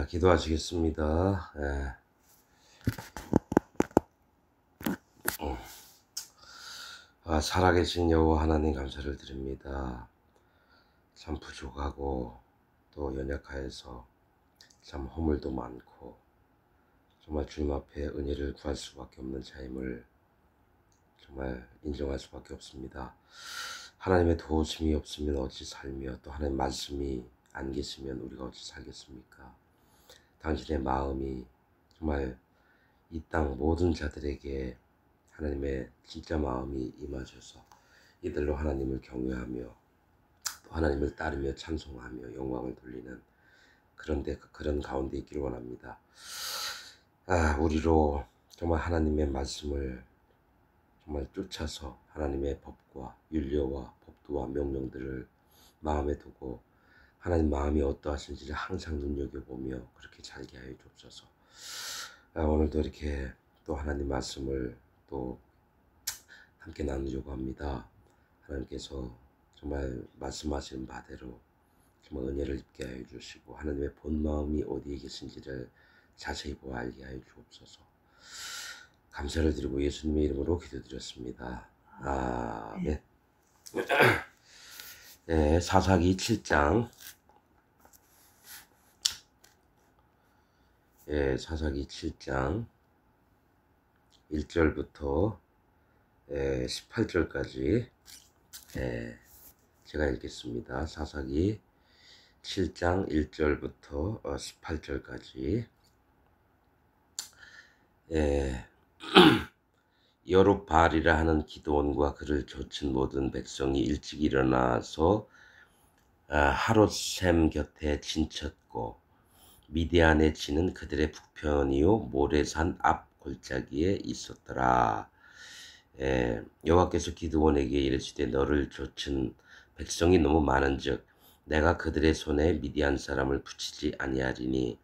기도하시겠습니다. 살아계신 여호와 하나님 감사를 드립니다. 참 부족하고 또 연약하여서 참 허물도 많고 정말 주님 앞에 은혜를 구할 수밖에 없는 자임을 정말 인정할 수밖에 없습니다. 하나님의 도우심이 없으면 어찌 살며 또 하나님 말씀이 안 계시면 우리가 어찌 살겠습니까? 당신의 마음이 정말 이 땅 모든 자들에게 하나님의 진짜 마음이 임하셔서 이들로 하나님을 경외하며 또 하나님을 따르며 찬송하며 영광을 돌리는 그런 가운데 있기를 원합니다. 우리로 정말 하나님의 말씀을 정말 쫓아서 하나님의 법과 윤례와 법도와 명령들을 마음에 두고 하나님 마음이 어떠하신지를 항상 눈여겨보며 그렇게 살게 하여 주옵소서. 오늘도 이렇게 또 하나님 말씀을 또 함께 나누려고 합니다. 하나님께서 정말 말씀하시는 바대로 정말 은혜를 입게 하여 주시고 하나님의 본 마음이 어디에 계신지를 자세히 보아 알게 하여 주옵소서. 감사를 드리고 예수님의 이름으로 기도드렸습니다. 아멘. 네, 사사기 7장. 사사기 7장 1절부터 18절까지 제가 읽겠습니다. 사사기 7장 1절부터 18절까지. 여룹바알이라 하는 기드온과 그를 좇은 모든 백성이 일찍 일어나서 하롯셈 곁에 진쳤고 미디안의 진은 그들의 북편이요 모레산 앞 골짜기에 있었더라. 여호와께서 기드온에게 이르시되 너를 좇은 백성이 너무 많은즉 내가 그들의 손에 미디안 사람을 붙이지 아니하리니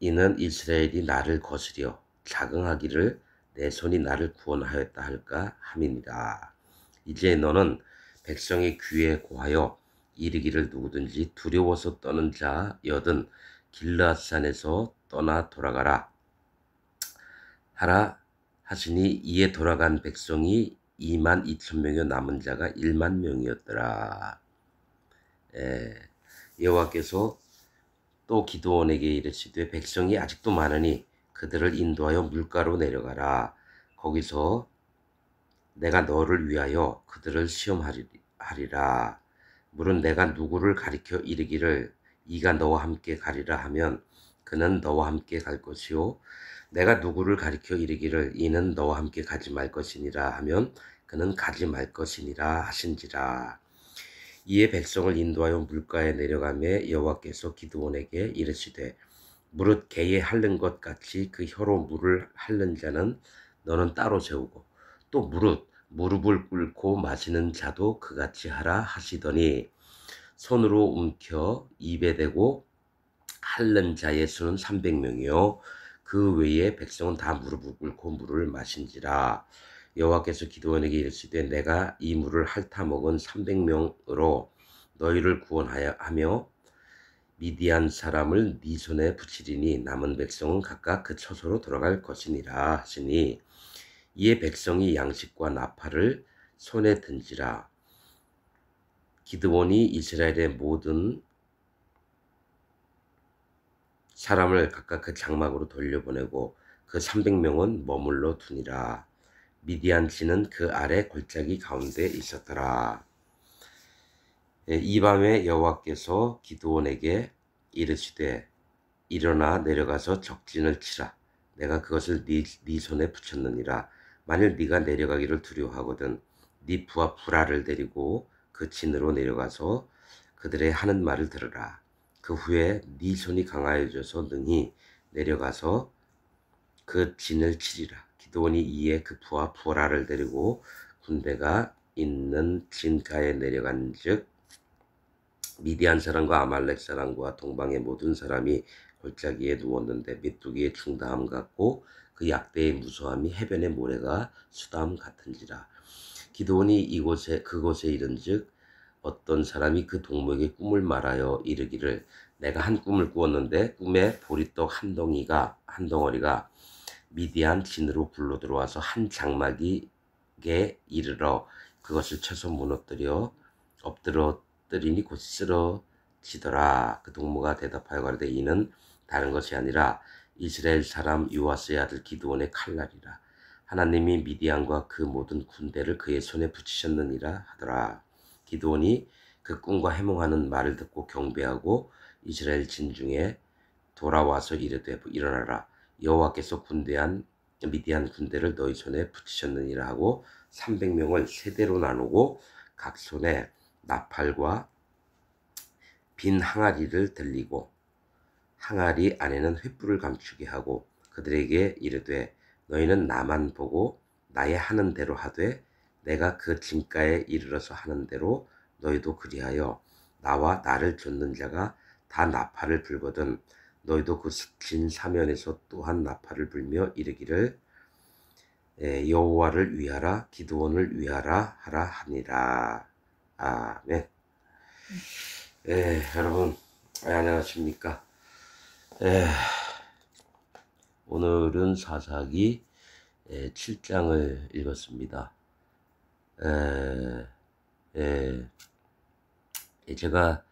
이는 이스라엘이 나를 거스려 자긍하기를 내 손이 나를 구원하였다 할까 함이니라. 이제 너는 백성의 귀에 고하여 이르기를 누구든지 두려워서 떠는 자여든 길르앗산에서 떠나 돌아가라 하라 하시니 이에 돌아간 백성이 22,000명이요 남은 자가 10,000명이었더라. 여호와께서 또 기드온에게 이르시되 백성이 아직도 많으니 그들을 인도하여 물가로 내려가라. 거기서 내가 너를 위하여 그들을 시험하리라. 물은 내가 누구를 가리켜 이르기를 이가 너와 함께 가리라 하면 그는 너와 함께 갈 것이요 내가 누구를 가리켜 이르기를 이는 너와 함께 가지 말 것이니라 하면 그는 가지 말 것이니라 하신지라. 이에 백성을 인도하여 물가에 내려가매 여호와께서 기드온에게 이르시되 무릇 개에 핥는 것 같이 그 혀로 물을 핥는 자는 너는 따로 세우고 또 무릎을 꿇고 마시는 자도 그같이 하라 하시더니 손으로 움켜 입에 대고 핥는 자의 수는 300명이요 그 외에 백성은 다 무릎을 꿇고 물을 마신지라. 여호와께서 기드온에게 이르시되 내가 이 물을 핥아 먹은 300명으로 너희를 구원하며 미디안 사람을 네 손에 붙이리니 남은 백성은 각각 그 처소로 돌아갈 것이니라 하시니 이에 백성이 양식과 나팔을 손에 든지라. 기드온이 이스라엘의 모든 사람을 각각 그 장막으로 돌려보내고 그 300명은 머물러 두니라. 미디안 진은 그 아래 골짜기 가운데 있었더라. 이 밤에 여호와께서 기드온에게 이르시되 일어나 내려가서 적진을 치라. 내가 그것을 네 손에 붙였느니라. 만일 네가 내려가기를 두려워하거든 네 부하 불알을 데리고 그 진으로 내려가서 그들의 하는 말을 들으라. 그 후에 네 손이 강하여져서 능히 내려가서 그 진을 치리라. 기드온이 이에 그 부하 불알을 데리고 군대가 있는 진가에 내려간즉 미디안 사람과 아말렉 사람과 동방의 모든 사람이 골짜기에 누웠는데 메뚜기의 충다함 같고 그 약대의 무서함이 해변의 모래가 수다함 같은지라. 기드온이 그곳에 이른즉 어떤 사람이 그 동무에게 꿈을 말하여 이르기를 내가 한 꿈을 꾸었는데 꿈에 보리떡 한 덩어리가 미디안 진으로 굴러 들어와서 한 장막에게 이르러 그것을 쳐서 무너뜨려 엎드러뜨리니 곧 쓰러지더라. 그 동무가 대답하여 가로되 이는 다른 것이 아니라 이스라엘 사람 요아스의 아들 기드온의 칼날이라. 하나님이 미디안과 그 모든 군대를 그의 손에 붙이셨느니라 하더라. 기드온이 그 꿈과 해몽하는 말을 듣고 경배하고 이스라엘 진중에 돌아와서 이르되 일어나라. 여호와께서 미디안 군대를 너희 손에 붙이셨느니라 하고 300명을 세대로 나누고 각 손에 나팔과 빈 항아리를 들리고 항아리 안에는 횃불을 감추게 하고 그들에게 이르되 너희는 나만 보고 나의 하는 대로 하되 내가 그 진가에 이르러서 하는 대로 너희도 그리하여 나와 나를 좇는 자가 다 나팔을 불거든 너희도 그 진 사면에서 또한 나팔을 불며 이르기를 여호와를 위하라 기드온을 위하라 하라 하니라. 아멘. 여러분 안녕하십니까. 오늘은 사사기 7장을 읽었습니다. 제가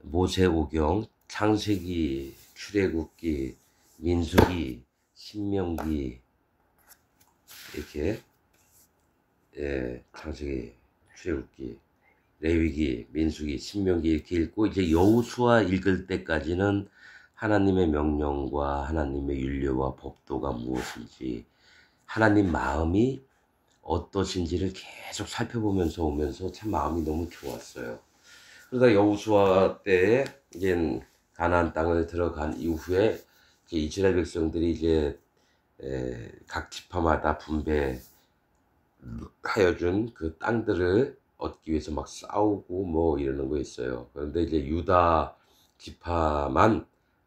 모세오경, 창세기, 출애굽기, 민수기, 신명기 이렇게 창세기, 출애굽기, 레위기, 민수기, 신명기 이렇게 읽고 이제 여호수아 읽을 때까지는 하나님의 명령과 하나님의 윤례와 법도가 무엇인지 하나님 마음이 어떠신지를 계속 살펴보면서 오면서 참 마음이 너무 좋았어요. 그러다 여호수아 때에 이제 가나안 땅을 들어간 이후에 이제 이스라엘 백성들이 이제 각 지파마다 분배하여 준 그 땅들을 얻기 위해서 막 싸우고 뭐 이러는 거 있어요. 그런데 이제 유다 지파만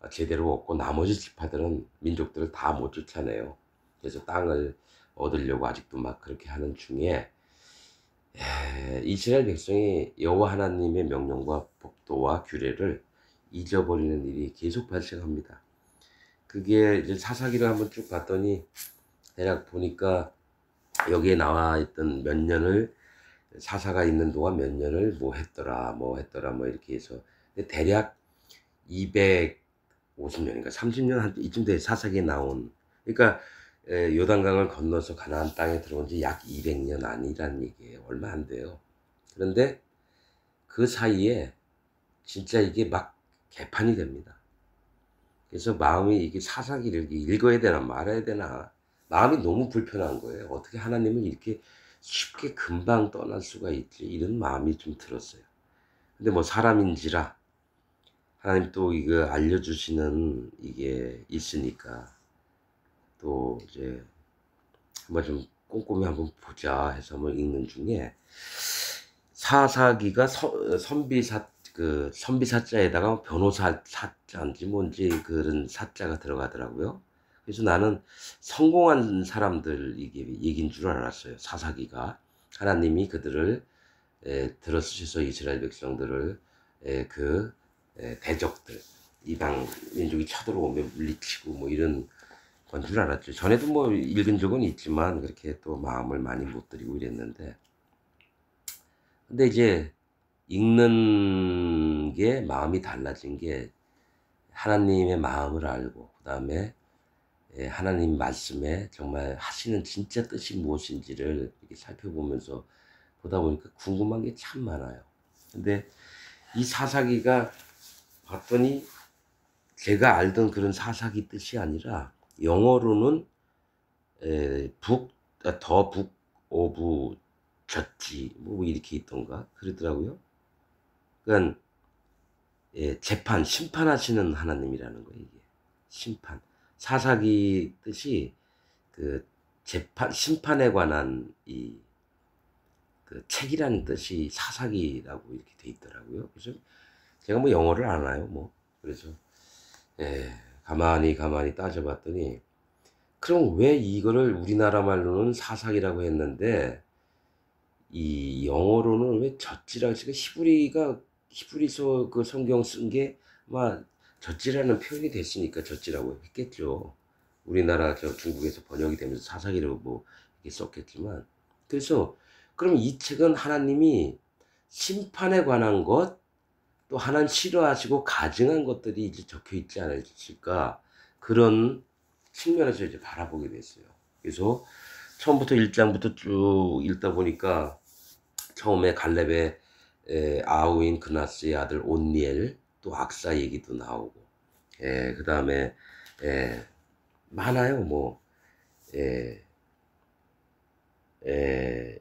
제대로 얻고 나머지 지파들은 민족들을 다 못 쫓아내요. 그래서 땅을 얻으려고 아직도 막 그렇게 하는 중에 이스라엘 백성이 여호와 하나님의 명령과 법도와 규례를 잊어버리는 일이 계속 발생합니다. 그게 이제 사사기를 한번 쭉 봤더니 대략 보니까 여기에 나와 있던 몇 년을 사사가 있는 동안 몇 년을 뭐 했더라 뭐 이렇게 해서 대략 250년인가 30년 한 이쯤 돼 사사기에 나온 그러니까 요단강을 건너서 가나안 땅에 들어온 지 약 200년 아니란 얘기예요. 얼마 안 돼요. 그런데 그 사이에 진짜 이게 막 개판이 됩니다. 그래서 마음이 이게 사사기를 읽어야 되나 말아야 되나 마음이 너무 불편한 거예요. 어떻게 하나님은 이렇게 쉽게 금방 떠날 수가 있지 이런 마음이 좀 들었어요. 근데 뭐 사람인지라 하나님 또 이거 알려주시는 이게 있으니까 또 이제 한번 좀 꼼꼼히 한번 보자 해서 한번 읽는 중에 사사기가 선비사자에다가 변호사 사자인지 뭔지 그런 사자가 들어가더라고요. 그래서 나는 성공한 사람들 이게 얘기인 줄 알았어요. 사사기가 하나님이 그들을 들어쓰셔서 이스라엘 백성들을 대적들 이방 민족이 쳐들어오면 물리치고 뭐 이런 건 줄 알았죠. 전에도 뭐 읽은 적은 있지만 그렇게 또 마음을 많이 못 들이고 이랬는데 근데 이제 읽는 게 마음이 달라진 게 하나님의 마음을 알고 그 다음에 하나님 말씀에 정말 하시는 진짜 뜻이 무엇인지를 이렇게 살펴보면서 보다 보니까 궁금한 게 참 많아요. 근데 이 사사기가 봤더니 제가 알던 그런 사사기 뜻이 아니라 영어로는 더 북 오브 졌지 뭐 이렇게 있던가 그러더라고요. 그러니까 재판 심판하시는 하나님이라는 거예요. 이게 심판 사사기 뜻이 그 재판 심판에 관한 그 책이라는 뜻이 사사기라고 이렇게 돼 있더라고요. 그래서 제가 뭐 영어를 알아요 뭐 그래서 가만히 따져봤더니 그럼 왜 이거를 우리나라 말로는 사사기라고 했는데 이 영어로는 왜 젖지라 그 히브리서 그 성경 쓴 게 아마 젖지라는 표현이 됐으니까 젖지라고 했겠죠. 우리나라 저 중국에서 번역이 되면서 사사기로 뭐 이렇게 썼겠지만 그래서 그럼 이 책은 하나님이 심판에 관한 것 또 하나님 싫어하시고 가증한 것들이 이제 적혀 있지 않을까 그런 측면에서 이제 바라보게 됐어요. 그래서 처음부터 1장부터 쭉 읽다 보니까 처음에 갈렙의 아우인 그나스의 아들 온니엘 또 악사 얘기도 나오고 그다음에 많아요. 뭐 예, 예,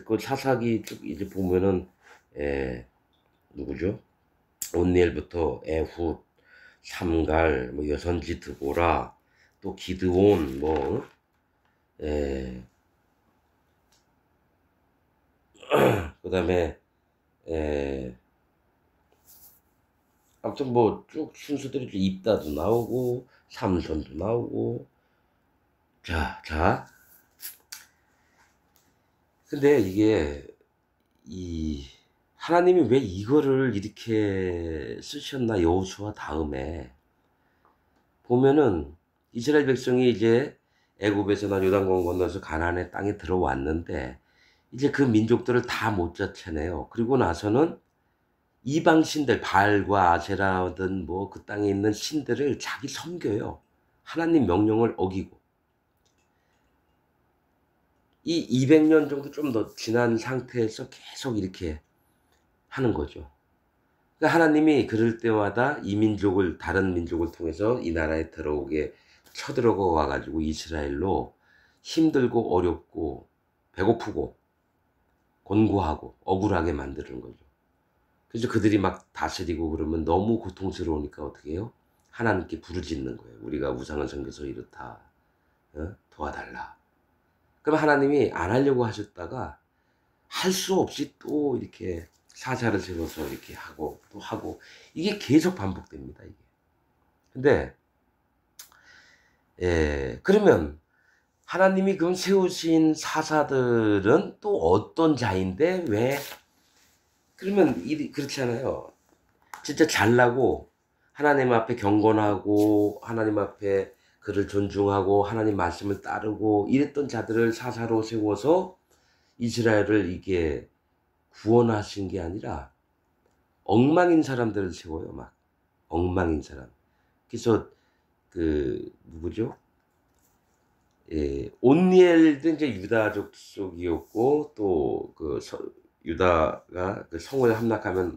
그 사사기 쭉 이제 보면은 누구죠? 온니엘부터 에훗, 삼갈, 뭐 여선지 드보라, 또 기드온, 뭐 예, 그다음에 에, 아무튼 뭐 쭉 순서대로 입다도 나오고 삼손도 나오고 자 근데 이게 이 하나님이 왜 이거를 이렇게 쓰셨나 여호수아 다음에 보면은 이스라엘 백성이 이제 애굽에서 요단강 건너서 가나안의 땅에 들어왔는데 이제 그 민족들을 다 못 쫓아내요. 그리고 나서는 이방 신들 바알과 아세라든 뭐 그 땅에 있는 신들을 자기 섬겨요. 하나님 명령을 어기고 이 200년 정도 좀 더 지난 상태에서 계속 이렇게 하는 거죠. 그러니까 하나님이 그럴 때마다 이 민족을 다른 민족을 통해서 이 나라에 들어오게 쳐들어가 와가지고 이스라엘로 힘들고 어렵고 배고프고 곤고하고 억울하게 만드는 거죠. 그래서 그들이 막 다스리고 그러면 너무 고통스러우니까 어떻게 해요? 하나님께 부르짖는 거예요. 우리가 우상을 섬겨서 이렇다. 도와달라. 그럼 하나님이 안 하려고 하셨다가 할 수 없이 또 이렇게 사자를 세워서 이렇게 하고 또 하고 이게 계속 반복됩니다. 이게. 근데 그러면 하나님이 그럼 세우신 사사들은 또 어떤 자인데 왜 그러면 그렇지 않아요. 진짜 잘나고 하나님 앞에 경건하고 하나님 앞에 그를 존중하고 하나님 말씀을 따르고 이랬던 자들을 사사로 세워서 이스라엘을 이게 구원하신 게 아니라 엉망인 사람들을 세워요. 막 엉망인 사람. 그래서 그 누구죠? 온니엘도 이제 유다족 속이었고 또 그 유다가 그 성을 함락하면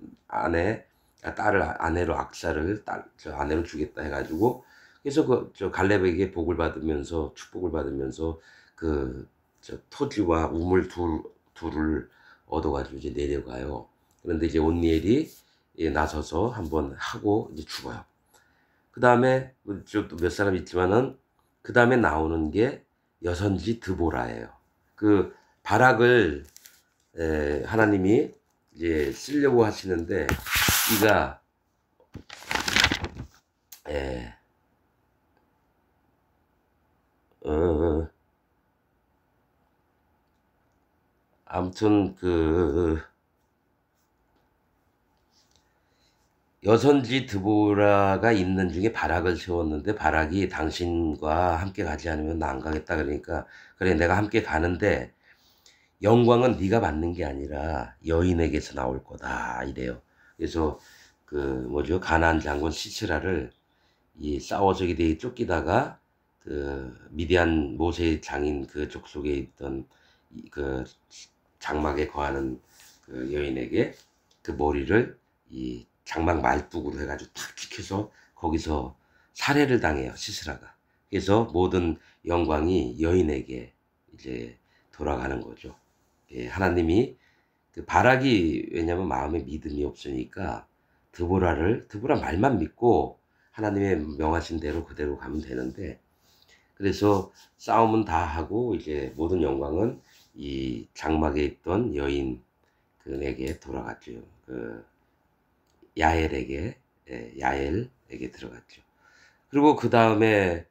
딸을 아내로 악사를 저 아내로 주겠다 해가지고 그래서 그 저 갈렙에게 복을 받으면서 축복을 받으면서 그 저 토지와 우물 둘을 얻어가지고 이제 내려가요. 그런데 이제 온니엘이 나서서 한번 하고 이제 죽어요. 그 다음에 몇 사람 있지만은 그 다음에 나오는 게 여선지 드보라예요. 그 바락을 하나님이 이제 쓰려고 하시는데 이가 에, 아무튼 그 여선지 드보라가 있는 중에 바락을 세웠는데 바락이 당신과 함께 가지 않으면 나 안 가겠다 그러니까 그래 내가 함께 가는데 영광은 네가 받는 게 아니라 여인에게서 나올 거다 이래요. 그래서 그 뭐죠 가나안 장군 시스라를 이 싸워서게 돼 쫓기다가 그 미디안 모세 장인 그 족속에 있던 그 장막에 거하는 그 여인에게 그 머리를 이 장막 말뚝으로 해가지고 탁 찍혀서 거기서 살해를 당해요 시스라가. 그래서 모든 영광이 여인에게 이제 돌아가는 거죠. 하나님이 그 바락이 왜냐면 마음에 믿음이 없으니까 드보라 말만 믿고 하나님의 명하신 대로 그대로 가면 되는데 그래서 싸움은 다 하고 이제 모든 영광은 이 장막에 있던 여인 그에게 돌아갔죠. 그 야엘에게 야엘에게 들어갔죠. 그리고 그 다음에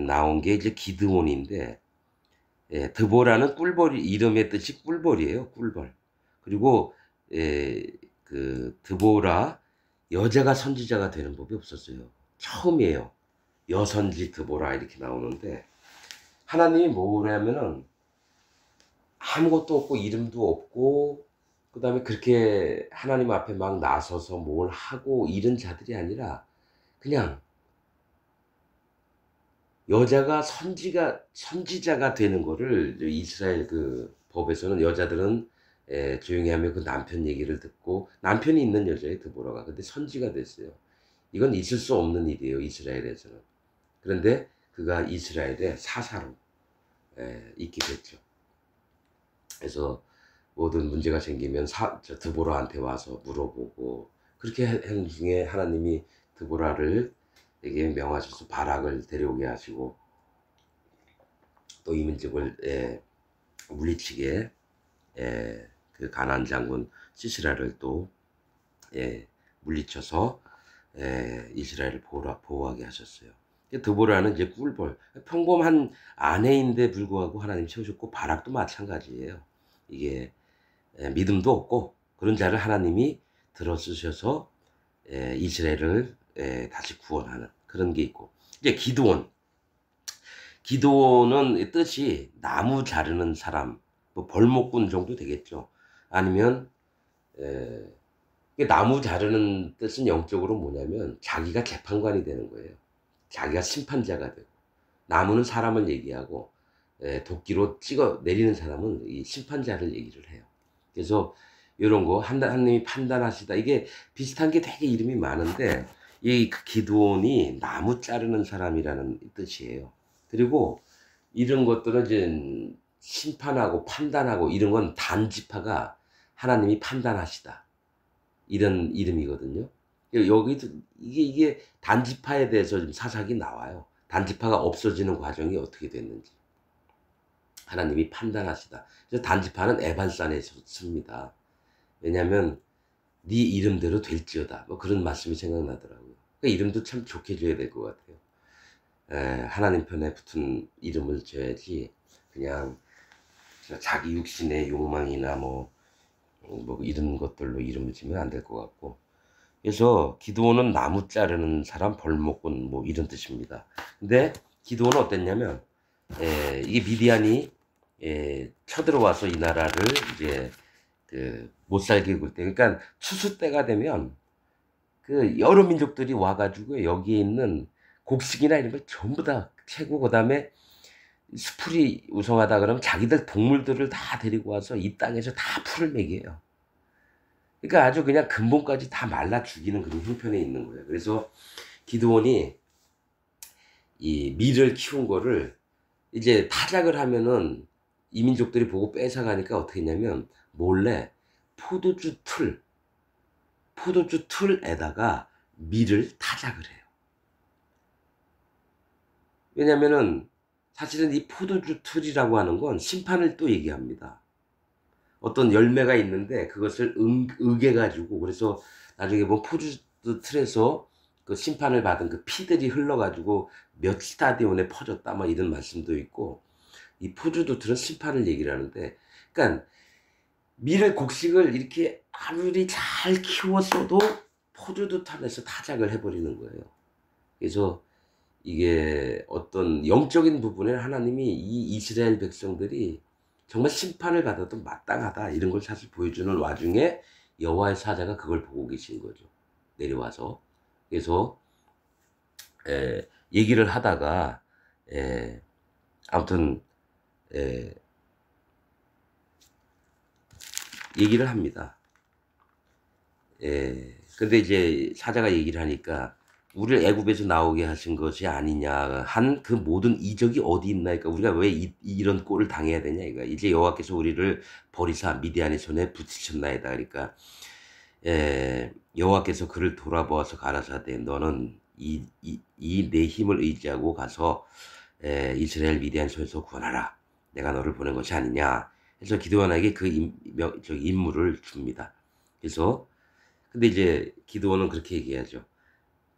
나온 게 이제 기드온인데 드보라는 꿀벌이 이름의 뜻이 꿀벌이에요. 꿀벌. 그리고 그 드보라 여자가 선지자가 되는 법이 없었어요. 처음이에요. 여선지 드보라 이렇게 나오는데 하나님이 뭐냐면은 아무것도 없고 이름도 없고 그다음에 그렇게 하나님 앞에 막 나서서 뭘 하고 이런 자들이 아니라 그냥 여자가 선지자가 되는 거를 이스라엘 그 법에서는 여자들은 조용히 하면 그 남편 얘기를 듣고 남편이 있는 여자의 드보라가 근데 선지가 됐어요. 이건 있을 수 없는 일이에요. 이스라엘에서는. 그런데 그가 이스라엘의 사사로 있게 됐죠. 그래서 모든 문제가 생기면 드보라한테 와서 물어보고 그렇게 하는 중에 하나님이 드보라를 에게 명하셔서 바락을 데려오게 하시고 또 이민족을 물리치게 그 가나안 장군 시스라를 또 물리쳐서 이스라엘을 보호하게 하셨어요. 드보라는 이제 꿀벌 평범한 아내인데 불구하고 하나님 세우셨고 바락도 마찬가지예요. 이게 믿음도 없고 그런 자를 하나님이 들어 쓰셔서 이스라엘을 다시 구원하는 그런 게 있고 이제 기드온은 뜻이 나무 자르는 사람 뭐 벌목꾼 정도 되겠죠. 아니면 나무 자르는 뜻은 영적으로 뭐냐면 자기가 재판관이 되는 거예요. 자기가 심판자가 되고 나무는 사람을 얘기하고 도끼로 찍어 내리는 사람은 이 심판자를 얘기를 해요. 그래서 이런 거 하나님이 판단하시다 이게 비슷한 게 되게 이름이 많은데 이 기드온이 나무 자르는 사람이라는 뜻이에요. 그리고 이런 것들은 이제 심판하고 판단하고 이런 건 단지파가 하나님이 판단하시다 이런 이름이거든요. 여기도 이게 단지파에 대해서 좀 사사기 나와요. 단지파가 없어지는 과정이 어떻게 됐는지 하나님이 판단하시다. 그래서 단지파는 에발산에 씁니다. 왜냐하면 네 이름대로 될지어다. 뭐 그런 말씀이 생각나더라고요. 그러니까 이름도 참 좋게 줘야 될 것 같아요. 하나님 편에 붙은 이름을 줘야지 그냥 자기 육신의 욕망이나 뭐 이런 것들로 이름을 지면 안 될 것 같고 그래서 기드온은 나무 자르는 사람 벌목꾼 뭐 이런 뜻입니다. 근데 기드온은 어땠냐면 이게 미디안이 쳐들어와서 이 나라를 이제 못 살게 굴 때 그러니까 추수 때가 되면 그 여러 민족들이 와가지고 여기에 있는 곡식이나 이런 걸 전부 다 캐고 그다음에 수풀이 우성하다 그러면 자기들 동물들을 다 데리고 와서 이 땅에서 다 풀을 먹여요. 그러니까 아주 그냥 근본까지 다 말라 죽이는 그런 형편에 있는 거예요. 그래서 기드온이 이 밀을 키운 거를 이제 타작을 하면은 이민족들이 보고 뺏어가니까 어떻게 했냐면 몰래 포도주 틀에다가 밀을 타작을 해요. 왜냐면은 사실은 이 포도주 틀이라고 하는 건 심판을 또 얘기합니다. 어떤 열매가 있는데 그것을 으개가지고 그래서 나중에 보면 포도주 틀에서 그 심판을 받은 그 피들이 흘러가지고 몇 스타디온에 퍼졌다 막 이런 말씀도 있고 이 포도주 틀은 심판을 얘기를 하는데 그러니까 밀을 곡식을 이렇게 아무리 잘 키웠어도 포도주 틀에서 타작을 해버리는 거예요. 그래서 이게 어떤 영적인 부분에 하나님이 이 이스라엘 백성들이 정말 심판을 받아도 마땅하다 이런 걸 사실 보여주는 와중에 여호와의 사자가 그걸 보고 계신 거죠. 내려와서 그래서 얘기를 하다가 아무튼 얘기를 합니다. 근데 이제 사자가 얘기를 하니까 우리를 애굽에서 나오게 하신 것이 아니냐 한 그 모든 이적이 어디 있나 그러니까 우리가 왜 이런 꼴을 당해야 되냐 이거 이제 여호와께서 우리를 버리사 미디안의 손에 붙이셨나이다 그러니까 여호와께서 그를 돌아보아서 가라사대 너는 이 내 힘을 의지하고 가서 이스라엘 미디안 손에서 구원하라 내가 너를 보낸 것이 아니냐 해서 기드온에게 그 임무를 줍니다. 그래서 근데 이제 기드온은 그렇게 얘기하죠.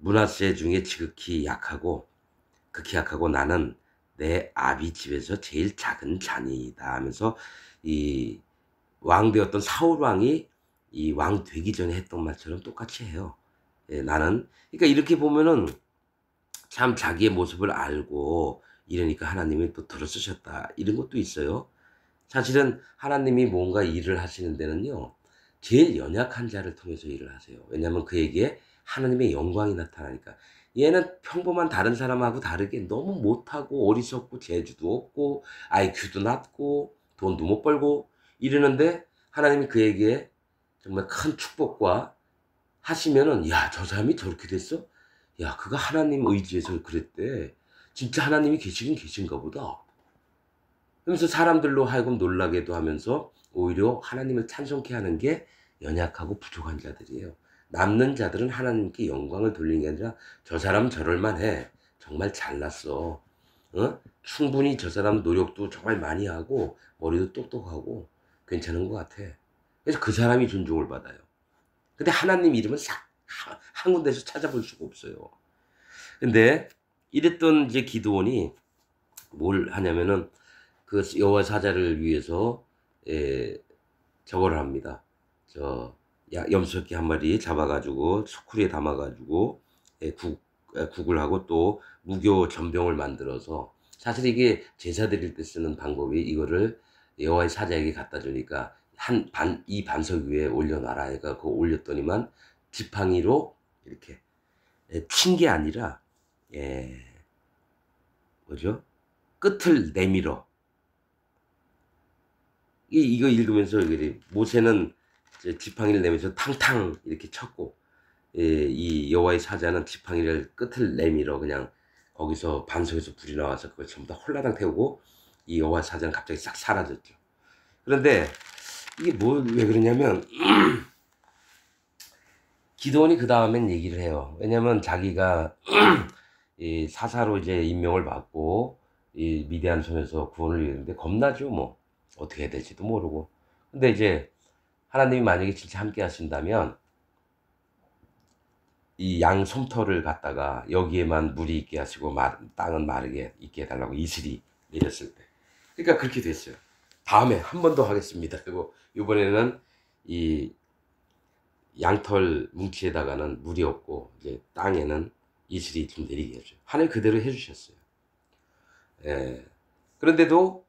므낫세 중에 극히 약하고 나는 내 아비 집에서 제일 작은 자니이다 하면서 이 왕되었던 사울 왕이 이 왕 되기 전에 했던 말처럼 똑같이 해요. 예, 나는 그러니까 이렇게 보면은 참 자기의 모습을 알고 이러니까 하나님이 또 들어쓰셨다 이런 것도 있어요. 사실은 하나님이 뭔가 일을 하시는 데는요, 제일 연약한 자를 통해서 일을 하세요. 왜냐하면 그에게 하나님의 영광이 나타나니까. 얘는 평범한 다른 사람하고 다르게 너무 못하고 어리석고 재주도 없고 IQ도 낮고 돈도 못 벌고 이러는데 하나님이 그에게 정말 큰 축복과 하시면은, 야, 저 사람이 저렇게 됐어? 야, 그가 하나님 의지해서 그랬대. 진짜 하나님이 계시긴 계신가 보다. 그러면서 사람들로 하여금 놀라게도 하면서 오히려 하나님을 찬송케 하는 게 연약하고 부족한 자들이에요. 남는 자들은 하나님께 영광을 돌리는 게 아니라 저 사람 저럴만 해. 정말 잘났어. 충분히 저 사람 노력도 정말 많이 하고 머리도 똑똑하고 괜찮은 것 같아. 그래서 그 사람이 존중을 받아요. 근데 하나님 이름은 한 군데서 찾아볼 수가 없어요. 근데 이랬던 이제 기드온이 뭘 하냐면은 그 여호와 사자를 위해서 저거를 합니다. 염소새끼 한 마리 잡아가지고 수쿠리에 담아가지고 국을 하고 또 무교 전병을 만들어서, 사실 이게 제사 드릴 때 쓰는 방법이 이거를 여호와의 사자에게 갖다 주니까 이 반석 위에 올려놔라 해가 그거 올렸더니만 지팡이로 이렇게 친 게 아니라 뭐죠? 끝을 내밀어. 이거 읽으면서 모세는 지팡이를 내면서 탕탕 이렇게 쳤고, 이 여호와의 사자는 지팡이를 끝을 내밀어 그냥 거기서 반석에서 불이 나와서 그걸 전부 다 홀라당 태우고 이 여호와의 사자는 갑자기 싹 사라졌죠. 그런데 이게 왜 그러냐면 기드온이 그 다음엔 얘기를 해요. 왜냐면 자기가 이 사사로 이제 임명을 받고 이 미디안 손에서 구원을 이루는데 겁나죠. 뭐 어떻게 해야 될지도 모르고. 근데 이제 하나님이 만약에 진짜 함께 하신다면 이 양 솜터를 갖다가 여기에만 물이 있게 하시고 땅은 마르게 있게 해달라고 이슬이 내렸을 때, 그러니까 그렇게 됐어요. 다음에 한 번 더 하겠습니다. 그리고 이번에는 이 양털 뭉치에다가는 물이 없고 이제 땅에는 이슬이 좀 내리게 해줘요. 하늘 그대로 해주셨어요. 그런데도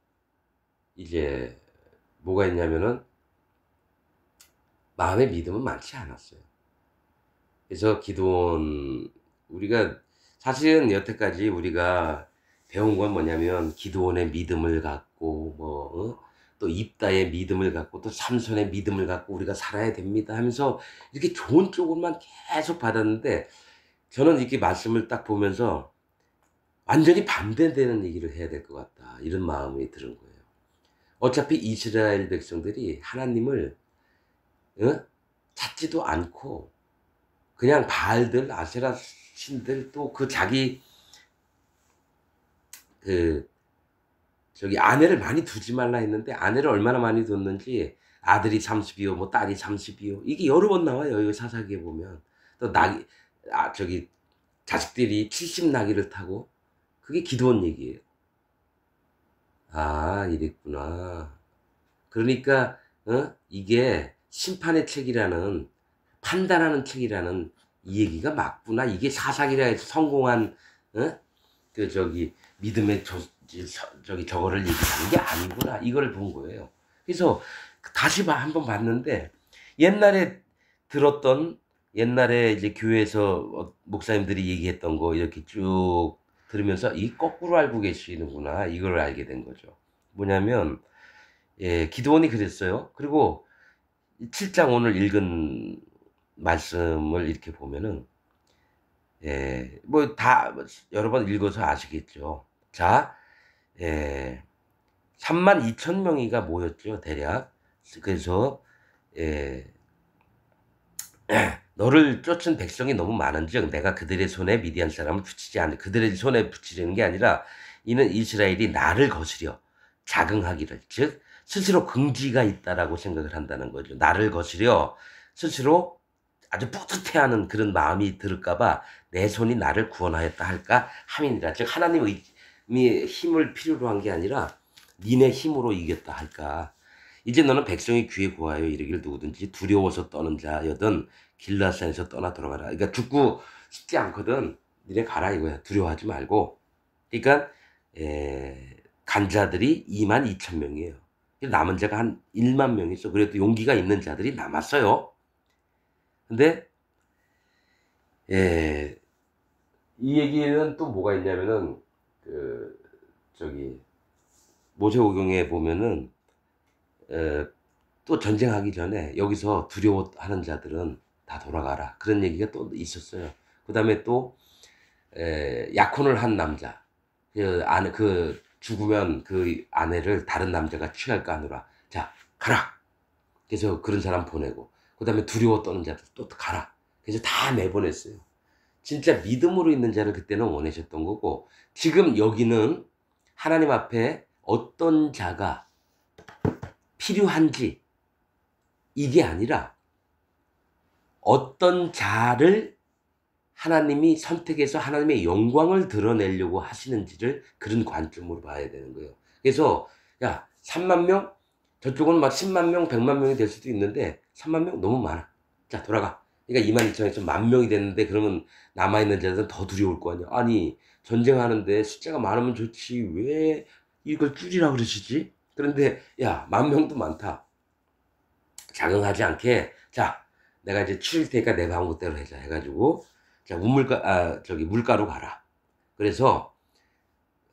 이제 뭐가 있냐면은 마음의 믿음은 많지 않았어요. 그래서 기드온, 우리가 사실은 여태까지 우리가 배운 건 뭐냐면 기드온의 믿음을 갖고 또 입다의 믿음을 갖고 또 삼손의 믿음을 갖고 우리가 살아야 됩니다 하면서 이렇게 좋은 쪽으로만 계속 받았는데, 저는 이렇게 말씀을 딱 보면서 완전히 반대되는 얘기를 해야 될 것 같다 이런 마음이 드는 거예요. 어차피 이스라엘 백성들이 하나님을 찾지도 않고 그냥 바알들 아세라 신들 또 그 자기 아내를 많이 두지 말라 했는데 아내를 얼마나 많이 뒀는지, 아들이 30이요 뭐 딸이 30이요 이게 여러 번 나와요. 이 사사기에 보면 또 자식들이 70나귀를 타고, 그게 기드온 얘기예요. 아, 이랬구나. 그러니까 이게 심판의 책이라는, 판단하는 책이라는 이 얘기가 맞구나. 이게 사사기라 해서 성공한 믿음의 저거를 얘기하는 게 아니구나. 이걸 본 거예요. 그래서 다시 한번 봤는데, 옛날에 이제 교회에서 목사님들이 얘기했던 거 이렇게 쭉 들으면서 이 거꾸로 알고 계시는구나. 이걸 알게 된 거죠. 뭐냐면 기드온이 그랬어요. 그리고 7장 오늘 읽은 말씀을 이렇게 보면은 뭐 다 여러 번 읽어서 아시겠죠. 자, 32,000명이가 모였죠, 대략. 그래서 너를 쫓은 백성이 너무 많은즉 내가 그들의 손에 미디안 사람을 붙이지 않는, 그들의 손에 붙이려는 게 아니라 이는 이스라엘이 나를 거스려 자긍하기를, 즉 스스로 긍지가 있다라고 생각을 한다는 거죠. 나를 거스려 스스로 아주 뿌듯해하는 그런 마음이 들을까봐 내 손이 나를 구원하였다 할까 함이니라. 즉 힘을 필요로 한 게 아니라 니네 힘으로 이겼다 할까. 이제 너는 백성의 귀에 구하여 이르기를 누구든지 두려워서 떠는 자여든 길라산에서 떠나 돌아가라. 그러니까 죽고 싶지 않거든. 니네 가라 이거야. 두려워하지 말고. 그러니까 간 자들이 22,000명이에요. 남은 자가 한 1만 명 있어. 그래도 용기가 있는 자들이 남았어요. 근데 이 얘기는 또 뭐가 있냐면은 저기 모세오경에 보면은 또 전쟁하기 전에 여기서 두려워하는 자들은 다 돌아가라. 그런 얘기가 또 있었어요. 그 다음에 또 약혼을 한 남자, 죽으면 그 아내를 다른 남자가 취할까 하노라. 자, 가라. 그래서 그런 사람 보내고, 그 다음에 두려워 떠는 자들 또 가라. 그래서 다 내보냈어요. 진짜 믿음으로 있는 자를 그때는 원하셨던 거고, 지금 여기는 하나님 앞에 어떤 자가 필요한지 이게 아니라 어떤 자를 하나님이 선택해서 하나님의 영광을 드러내려고 하시는지를 그런 관점으로 봐야 되는 거예요. 그래서 야 3만 명? 저쪽은 막 10만 명, 100만 명이 될 수도 있는데 3만 명 너무 많아. 자 돌아가. 그러니까 22,000에서 10,000명이 됐는데 그러면 남아있는 자들은 더 두려울 거 아니야. 아니 전쟁하는데 숫자가 많으면 좋지 왜 이걸 줄이라 그러시지? 그런데 야 10,000명도 많다. 자극하지 않게 자 내가 이제 추릴 테니까 내 방법대로 해자 해가지고 자 물가로 가라. 그래서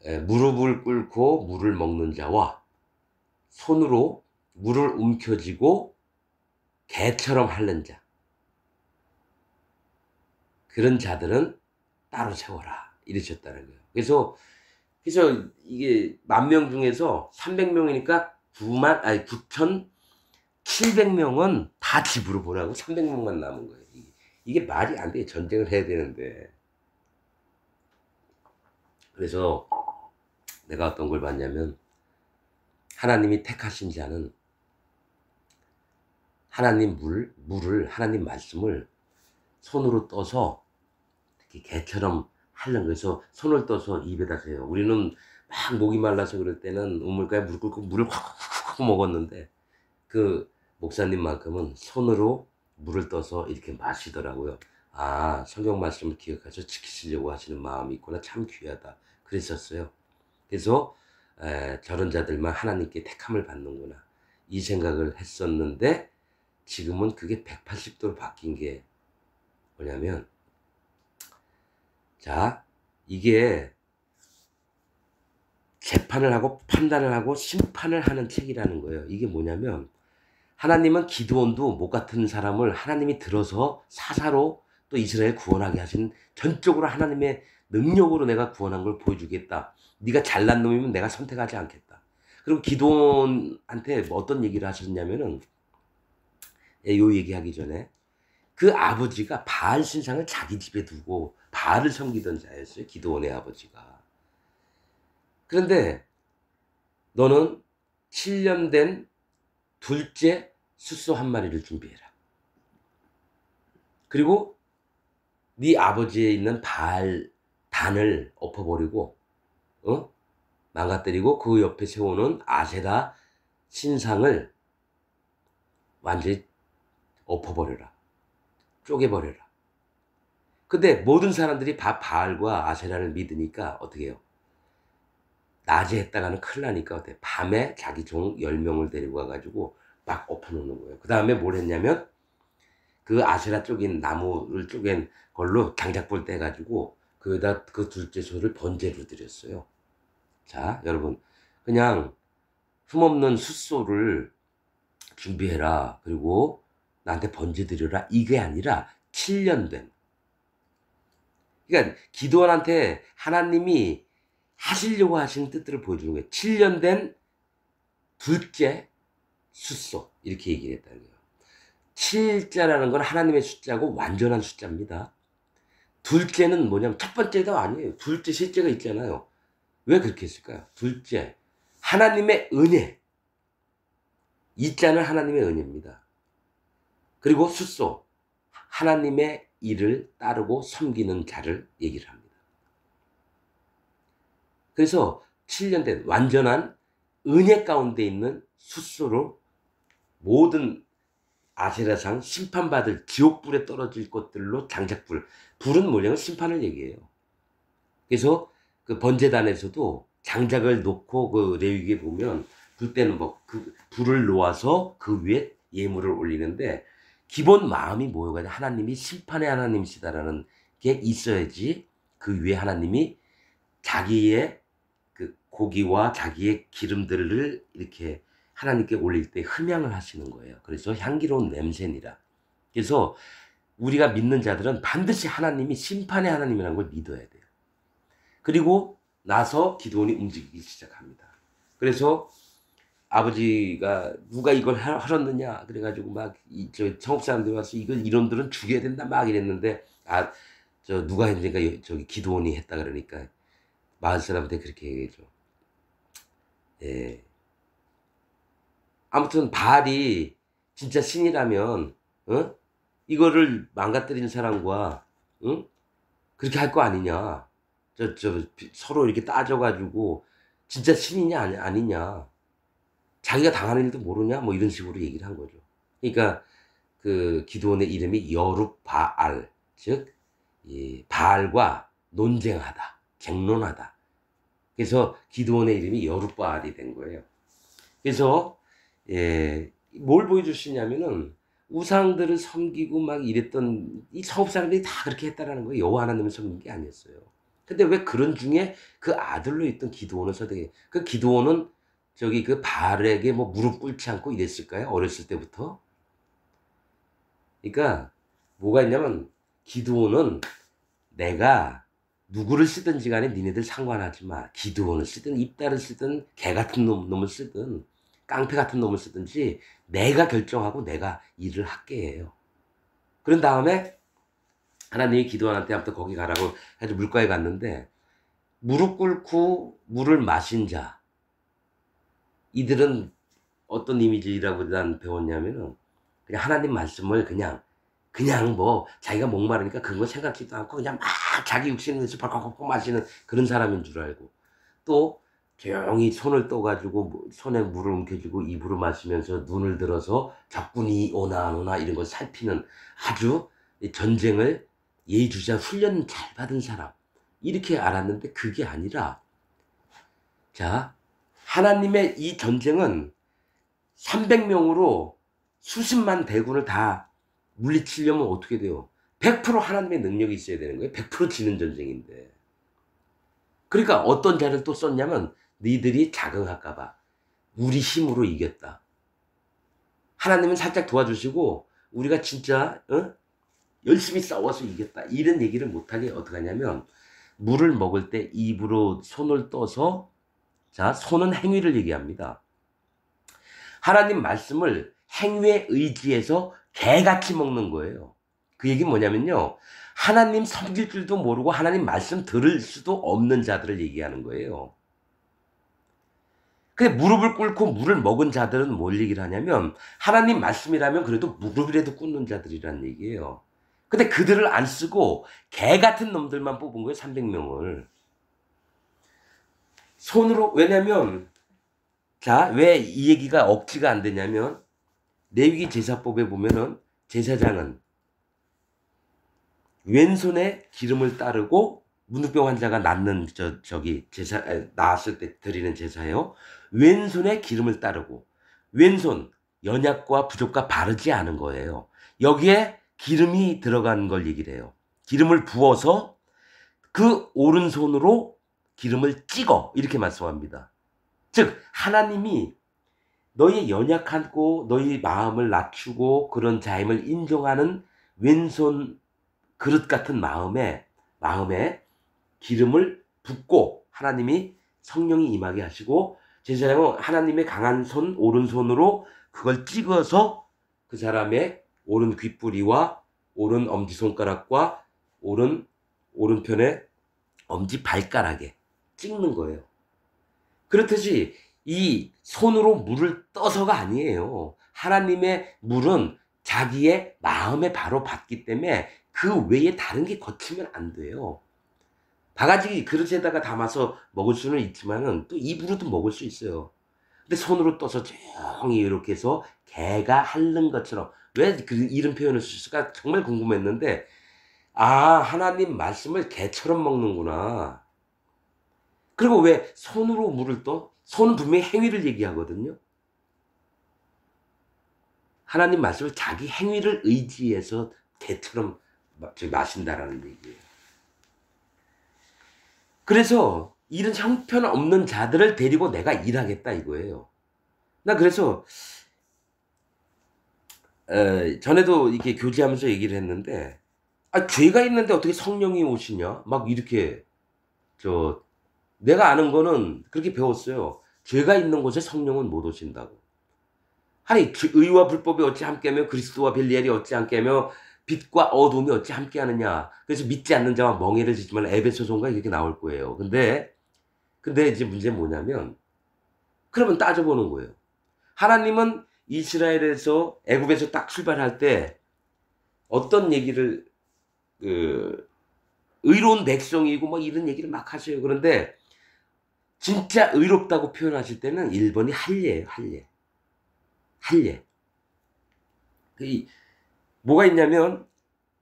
무릎을 꿇고 물을 먹는 자와 손으로 물을 움켜쥐고 개처럼 핥는 자 그런 자들은 따로 세워라 이러셨다는 거예요. 그래서 이게 10,000명 중에서 300명이니까 9,700명은 다 집으로 보내고 300명만 남은 거예요. 이게 말이 안 돼. 전쟁을 해야 되는데. 그래서 내가 어떤 걸 봤냐면 하나님이 택하신 자는 하나님 하나님 말씀을 손으로 떠서 이렇게 개처럼 핥는 거에서 손을 떠서 입에다 대요. 우리는 막 목이 말라서 그럴 때는 우물가에 물 끓고 물을 확 먹었는데 그 목사님만큼은 손으로 물을 떠서 이렇게 마시더라고요. 아, 성경 말씀을 기억해서 지키시려고 하시는 마음이 있구나. 참 귀하다. 그랬었어요. 그래서 저런 자들만 하나님께 택함을 받는구나. 이 생각을 했었는데 지금은 그게 180도로 바뀐 게 뭐냐면 자, 이게 재판을 하고 판단을 하고 심판을 하는 책이라는 거예요. 이게 뭐냐면 하나님은 기드온도 못 같은 사람을 하나님이 들어서 사사로 또 이스라엘 구원하게 하신 전적으로 하나님의 능력으로 내가 구원한 걸 보여주겠다. 네가 잘난 놈이면 내가 선택하지 않겠다. 그리고 기드온한테 어떤 얘기를 하셨냐면은 요 얘기하기 전에 그 아버지가 바알 신상을 자기 집에 두고 바알을 섬기던 자였어요. 기드온의 아버지가. 그런데 너는 7년 된 둘째 숫소 한 마리를 준비해라. 그리고 네 아버지에 있는 바알 단을 엎어버리고 망가뜨리고 그 옆에 세우는 아세라 신상을 완전히 엎어버려라. 쪼개버려라. 근데 모든 사람들이 바알과 아세라를 믿으니까 어떻게 해요? 낮에 했다가는 큰일 나니까 어때? 밤에 자기 종 10명을 데리고 와가지고 막 엎어놓는 거예요. 그 다음에 뭘 했냐면 그 아세라 쪼갠 나무를 쪼갠 걸로 장작불 떼가지고 그에다 그 둘째 소를 번제로 드렸어요. 자, 여러분 그냥 흠없는 숫소를 준비해라. 그리고 나한테 번제 드려라. 이게 아니라 7년 된. 그러니까 기드온한테 하나님이 하시려고 하시는 뜻들을 보여주는 거예요. 7년 된 둘째 숫소 이렇게 얘기를 했다는 거예요. 7자라는 건 하나님의 숫자고 완전한 숫자입니다. 둘째는 뭐냐면 첫 번째가 아니에요. 둘째, 셋째가 있잖아요. 왜 그렇게 했을까요? 둘째, 하나님의 은혜. 이 자는 하나님의 은혜입니다. 그리고 숫소, 하나님의 일을 따르고 섬기는 자를 얘기를 합니다. 그래서 7년 된 완전한 은혜 가운데 있는 숫소로 모든 아세라상 심판받을 지옥불에 떨어질 것들로 장작불. 불은 뭐냐면 심판을 얘기해요. 그래서 그 번제단에서도 장작을 놓고 그 레위기에 보면 불 때는 뭐 그 불을 놓아서 그 위에 예물을 올리는데 기본 마음이 뭐가 하나님이 심판의 하나님이시다라는 게 있어야지 그 위에 하나님이 자기의 그 고기와 자기의 기름들을 이렇게 하나님께 올릴 때 흠양을 하시는 거예요. 그래서 향기로운 냄새니라. 그래서 우리가 믿는 자들은 반드시 하나님이 심판의 하나님이라는 걸 믿어야 돼요. 그리고 나서 기도원이 움직이기 시작합니다. 그래서 아버지가 누가 이걸 하셨느냐 그래가지고 막 청업 사람들이 와서 이걸 이놈들은 죽여야 된다 막 이랬는데 저 누가 했는가 저기 기도원이 했다 그러니까 마을 사람한테 그렇게 얘기해줘. 예. 아무튼 바알이 진짜 신이라면 이거를 망가뜨린 사람과 그렇게 할 거 아니냐. 서로 이렇게 따져가지고 진짜 신이냐 아니냐. 자기가 당하는 일도 모르냐 뭐 이런 식으로 얘기를 한 거죠. 그러니까 그 기드온의 이름이 여룻바알, 즉 이 바알과 논쟁하다, 쟁론하다. 그래서 기드온의 이름이 여룻바알이 된 거예요. 그래서 뭘 보여주시냐면은 우상들을 섬기고 막 이랬던 이 성읍 사람들이 다 그렇게 했다라는 거예요. 여호와 하나님을 섬긴 게 아니었어요. 근데 왜 그런 중에 그 아들로 있던 기드온을 선택해? 그 기드온은 저기 그 바알에게 뭐 무릎 꿇지 않고 이랬을까요? 어렸을 때부터? 그러니까 뭐가 있냐면 기드온은 내가 누구를 쓰든지 간에 니네들 상관하지 마. 기드온을 쓰든 입다를 쓰든 개 같은 놈을 쓰든 깡패 같은 놈을 쓰든지 내가 결정하고 내가 일을 할게 해요. 그런 다음에 하나님이 기드온한테 아무튼 거기 가라고 해서 물가에 갔는데 무릎 꿇고 물을 마신 자 이들은 어떤 이미지라고 난 배웠냐면은 그냥 하나님 말씀을 그냥 뭐 자기가 목마르니까 그런 거 생각지도 않고 그냥 막 자기 육신을 위해서 벌컥벌컥 마시는 그런 사람인 줄 알고 또 조용히 손을 떠가지고 손에 물을 움켜쥐고 입으로 마시면서 눈을 들어서 적군이 오나 안 오나 이런 걸 살피는 아주 전쟁을 예의주시한 훈련 잘 받은 사람 이렇게 알았는데 그게 아니라 자 하나님의 이 전쟁은 300명으로 수십만 대군을 다 물리치려면 어떻게 돼요? 100% 하나님의 능력이 있어야 되는 거예요. 100% 지는 전쟁인데. 그러니까 어떤 자를 또 썼냐면 너희들이 자긍할까 봐. 우리 힘으로 이겼다. 하나님은 살짝 도와주시고 우리가 진짜 열심히 싸워서 이겼다. 이런 얘기를 못하게 어떻게 하냐면 물을 먹을 때 입으로 손을 떠서 자 손은 행위를 얘기합니다. 하나님 말씀을 행위에 의지해서 개같이 먹는 거예요. 그 얘기는 뭐냐면요. 하나님 섬길 줄도 모르고 하나님 말씀 들을 수도 없는 자들을 얘기하는 거예요. 근데 무릎을 꿇고 물을 먹은 자들은 뭘 얘기를 하냐면 하나님 말씀이라면 그래도 무릎이라도 꿇는 자들이란 얘기예요. 근데 그들을 안 쓰고 개 같은 놈들만 뽑은 거예요. 300명을. 손으로 왜냐면 자, 왜 이 얘기가 억지가 안 되냐면 레위기 제사법에 보면은 제사장은 왼손에 기름을 따르고 문둥병 환자가 낫는 저기 제사 나았을 때 드리는 제사예요. 왼손에 기름을 따르고 왼손 연약과 부족과 바르지 않은 거예요. 여기에 기름이 들어간 걸 얘기를 해요. 기름을 부어서 그 오른손으로 기름을 찍어 이렇게 말씀합니다. 즉 하나님이 너희 연약하고 너희 마음을 낮추고 그런 자임을 인정하는 왼손 그릇 같은 마음에 기름을 붓고 하나님이 성령이 임하게 하시고 제사장은 하나님의 강한 손 오른손으로 그걸 찍어서 그 사람의 오른 귓뿌리와 오른 엄지손가락과 오른편의 엄지발가락에 찍는 거예요. 그렇듯이 이 손으로 물을 떠서가 아니에요. 하나님의 물은 자기의 마음에 바로 받기 때문에 그 외에 다른 게 거치면 안 돼요. 바가지 그릇에다가 담아서 먹을 수는 있지만은 또 입으로도 먹을 수 있어요. 근데 손으로 떠서 조용히 이렇게 해서 개가 핥는 것처럼 왜 그 이런 표현을 쓰실까 정말 궁금했는데 하나님 말씀을 개처럼 먹는구나. 그리고 왜 손으로 물을 떠? 손은 분명히 행위를 얘기하거든요. 하나님 말씀을 자기 행위를 의지해서 개처럼 마신다라는 얘기예요. 그래서 이런 형편없는 자들을 데리고 내가 일하겠다 이거예요. 나 그래서 전에도 이렇게 교제하면서 얘기를 했는데 죄가 있는데 어떻게 성령이 오시냐? 막 이렇게 내가 아는 거는 그렇게 배웠어요. 죄가 있는 곳에 성령은 못 오신다고. 아니 의와 불법이 어찌 함께하며 그리스도와 벨리알이 어찌 함께하며 빛과 어둠이 어찌 함께하느냐. 그래서 믿지 않는 자와 멍에를 짓지만 에베소서인가 이렇게 나올 거예요. 근데 이제 문제는 뭐냐면 그러면 따져보는 거예요. 하나님은 이스라엘에서 애굽에서 딱 출발할 때 어떤 얘기를 의로운 백성이고 뭐 이런 얘기를 막 하셔요. 그런데 진짜 의롭다고 표현하실 때는 1번이 할례예요. 할례. 뭐가 있냐면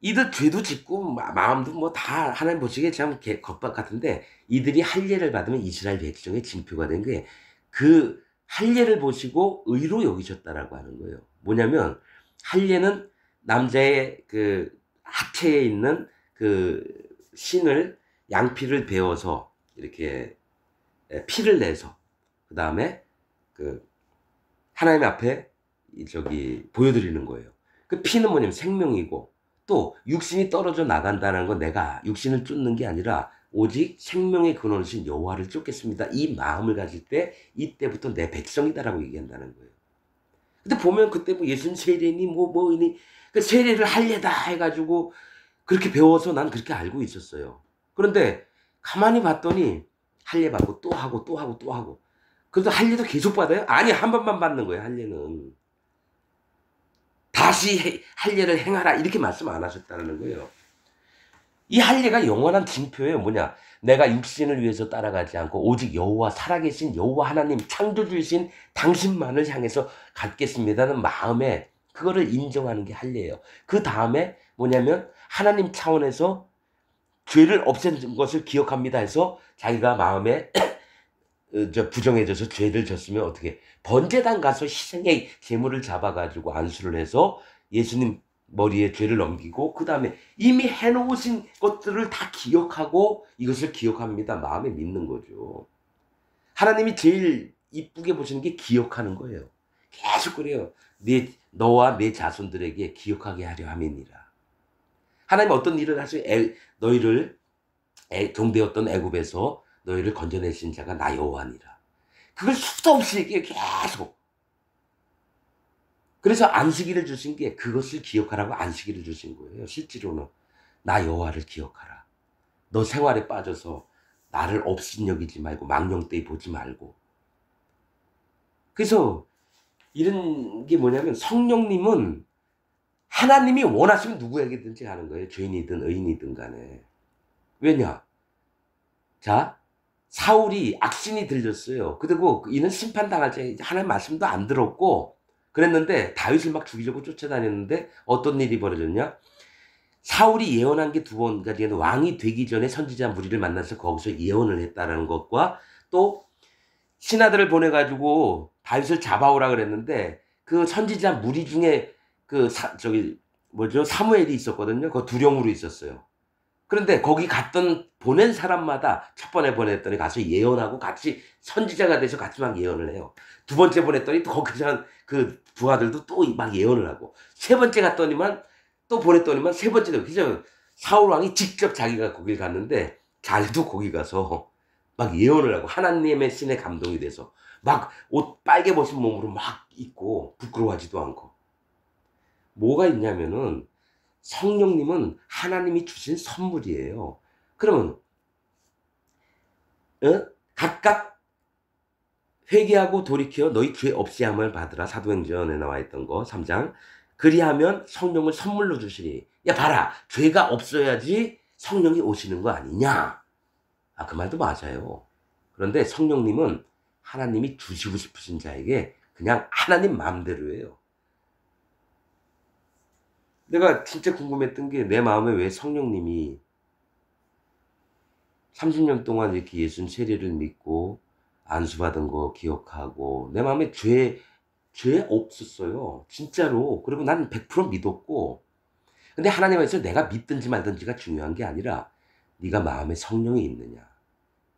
이들 죄도 짓고 마음도 뭐 다 하나님 보시기에 참 겁박 같은데 이들이 할례를 받으면 이스라엘 백성의 징표가 된 게 그 할례를 보시고 의로 여기셨다라고 하는 거예요. 뭐냐면 할례는 남자의 그 하체에 있는 그 신을 양피를 베어서 이렇게 피를 내서 그 다음에 그 하나님 앞에 보여드리는 거예요. 그 피는 뭐냐면 생명이고 또 육신이 떨어져 나간다는 건 내가 육신을 쫓는 게 아니라 오직 생명의 근원이신 여호와를 쫓겠습니다. 이 마음을 가질 때 이때부터 내 백성이다라고 얘기한다는 거예요. 근데 보면 그때 뭐 예수님 세례니 뭐니 그 세례를 할례다 해가지고 그렇게 배워서 난 그렇게 알고 있었어요. 그런데 가만히 봤더니 할례 받고 또 하고 또 하고 또 하고 그래도 할례도 계속 받아요? 아니 한 번만 받는 거예요. 할례는 다시 할례를 행하라 이렇게 말씀 안 하셨다는 거예요. 이 할례가 영원한 징표예요. 뭐냐? 내가 육신을 위해서 따라가지 않고 오직 여호와 살아계신 여호와 하나님 창조주이신 당신만을 향해서 갖겠습니다는 마음에 그거를 인정하는 게 할례예요. 그 다음에 뭐냐면 하나님 차원에서 죄를 없앤 것을 기억합니다 해서 자기가 마음에 부정해져서 죄를 졌으면 어떻게 번제단 가서 희생의 제물을 잡아가지고 안수를 해서 예수님 머리에 죄를 넘기고 그 다음에 이미 해놓으신 것들을 다 기억하고 이것을 기억합니다. 마음에 믿는 거죠. 하나님이 제일 이쁘게 보시는 게 기억하는 거예요. 계속 그래요. 너와 내 자손들에게 기억하게 하려 함이니라. 하나님 어떤 일을 하시고 너희를 종되었던 애굽에서 너희를 건져내신 자가 나 여호와니라. 그걸 수도 없이 얘기해요. 계속. 그래서 안식일을 주신 게 그것을 기억하라고 안식일을 주신 거예요. 실제로는 나 여호와를 기억하라. 너 생활에 빠져서 나를 업신여기지 말고 망령되이 보지 말고. 그래서 이런 게 뭐냐면 성령님은 하나님이 원하시면 누구에게든지 하는 거예요. 죄인이든 의인이든 간에. 왜냐? 자, 사울이 악신이 들렸어요. 그리고 이는 심판당할 때 하나님 말씀도 안 들었고 그랬는데 다윗을 막 죽이려고 쫓아다녔는데 어떤 일이 벌어졌냐? 사울이 예언한 게 두 번 가지고 왕이 되기 전에 선지자 무리를 만나서 거기서 예언을 했다라는 것과 또 신하들을 보내가지고 다윗을 잡아오라 그랬는데 그 선지자 무리 중에 사무엘이 있었거든요. 그 두령으로 있었어요. 그런데 거기 보낸 사람마다 첫 번에 보냈더니 가서 예언하고 같이 선지자가 돼서 같이 막 예언을 해요. 두 번째 보냈더니 또 거기서 그 부하들도 또 막 예언을 하고 세 번째 갔더니만 또 보냈더니만 세 번째도 그래서 사울 왕이 직접 자기가 거길 갔는데 자기도 거기 가서 막 예언을 하고 하나님의 신에 감동이 돼서 막 옷 빨개 벗은 몸으로 막 입고 부끄러워하지도 않고 뭐가 있냐면은 성령님은 하나님이 주신 선물이에요. 그러면 각각 회개하고 돌이켜 너희 죄 없이 함을 받으라. 사도행전에 나와 있던 거 3장. 그리하면 성령을 선물로 주시니. 야 봐라. 죄가 없어야지 성령이 오시는 거 아니냐. 그 말도 맞아요. 그런데 성령님은 하나님이 주시고 싶으신 자에게 그냥 하나님 마음대로예요. 내가 진짜 궁금했던 게 내 마음에 왜 성령님이 30년 동안 이렇게 예수님 세례를 믿고 안수받은 거 기억하고 내 마음에 죄 없었어요. 진짜로. 그리고 난 100% 믿었고 근데 하나님께서 내가 믿든지 말든지가 중요한 게 아니라 네가 마음에 성령이 있느냐.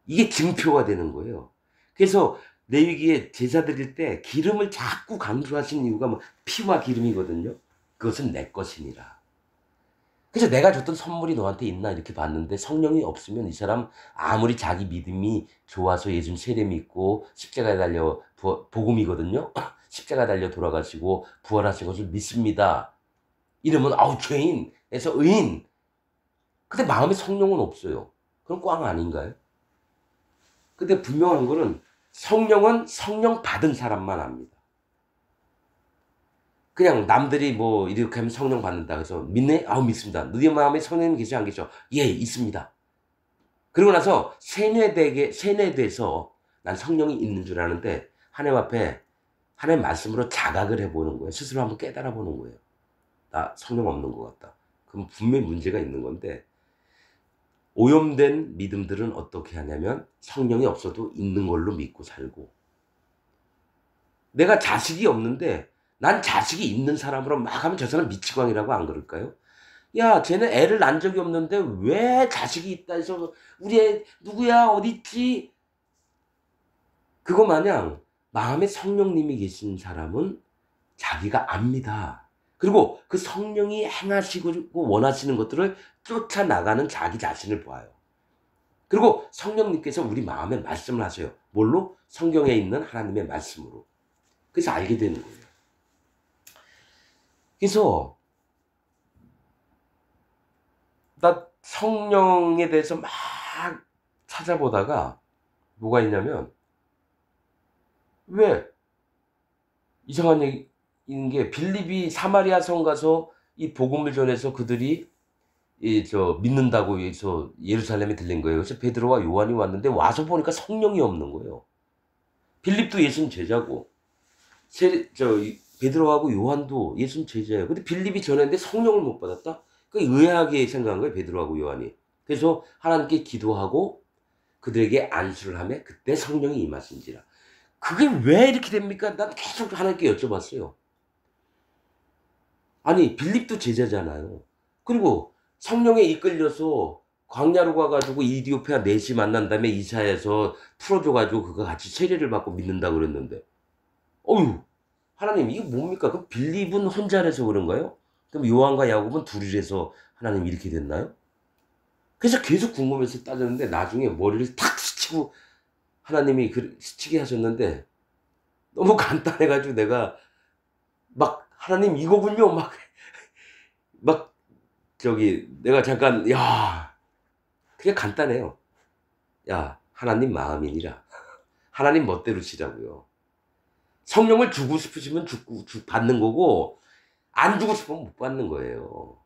이게 증표가 되는 거예요. 그래서 레위기에 제사 드릴 때 기름을 자꾸 강조하신 이유가 뭐 피와 기름이거든요. 그것은 내 것이니라. 그래서 내가 줬던 선물이 너한테 있나 이렇게 봤는데 성령이 없으면 이 사람 아무리 자기 믿음이 좋아서 예수님 세례 믿고 십자가에 달려 복음이거든요. 십자가에 달려 돌아가시고 부활하신 것을 믿습니다. 이러면 죄인에서 의인. 근데 마음에 성령은 없어요. 그럼 꽝 아닌가요? 근데 분명한 거는 성령은 성령 받은 사람만 압니다. 그냥 남들이 뭐 이렇게 하면 성령 받는다 그래서 믿네? 믿습니다. 너희 마음에 성령님 계시 안 계셔? 예, 있습니다. 그러고 나서 세뇌돼서 난 성령이 있는 줄 아는데 하나님 앞에 하나님 말씀으로 자각을 해보는 거예요. 스스로 한번 깨달아 보는 거예요. 나 성령 없는 것 같다. 그럼 분명히 문제가 있는 건데 오염된 믿음들은 어떻게 하냐면 성령이 없어도 있는 걸로 믿고 살고 내가 자식이 없는데 난 자식이 있는 사람으로 막 하면 저 사람 미치광이라고 안 그럴까요? 야, 쟤는 애를 낳은 적이 없는데 왜 자식이 있다 해서 우리 애 누구야 어디 있지? 그거 마냥 마음에 성령님이 계신 사람은 자기가 압니다. 그리고 그 성령이 행하시고 원하시는 것들을 쫓아나가는 자기 자신을 보아요. 그리고 성령님께서 우리 마음에 말씀을 하세요. 뭘로? 성경에 있는 하나님의 말씀으로. 그래서 알게 되는 거예요. 그래서 나 성령에 대해서 막 찾아보다가 뭐가 있냐면 왜 이상한 얘기인 게 빌립이 사마리아 성 가서 이 복음을 전해서 그들이 믿는다고 해서 예루살렘에 들린 거예요. 그래서 베드로와 요한이 왔는데 와서 보니까 성령이 없는 거예요. 빌립도 예수님 제자고 베드로하고 요한도 예수님 제자예요. 근데 빌립이 전했는데 성령을 못 받았다? 의아하게 생각한 거예요. 베드로하고 요한이. 그래서 하나님께 기도하고 그들에게 안수를 하며 그때 성령이 임하신지라. 그게 왜 이렇게 됩니까? 난 계속 하나님께 여쭤봤어요. 아니 빌립도 제자잖아요. 그리고 성령에 이끌려서 광야로 가가지고 이디오피아 넷이 만난 다음에 이사야에서 풀어줘가지고 그거 같이 세례를 받고 믿는다고 그랬는데 하나님 이게 뭡니까? 그럼 빌립은 혼자라서 그런가요? 그럼 요한과 야곱은 둘이라서 하나님 이렇게 됐나요? 그래서 계속 궁금해서 따졌는데 나중에 머리를 탁 스치고 하나님이 스치게 하셨는데 너무 간단해가지고 내가 막 하나님 이거군요 막 내가 잠깐 그게 간단해요. 하나님 마음이니라. 하나님 멋대로시라고요. 성령을 주고 싶으시면 받는 거고 안 주고 싶으면 못 받는 거예요.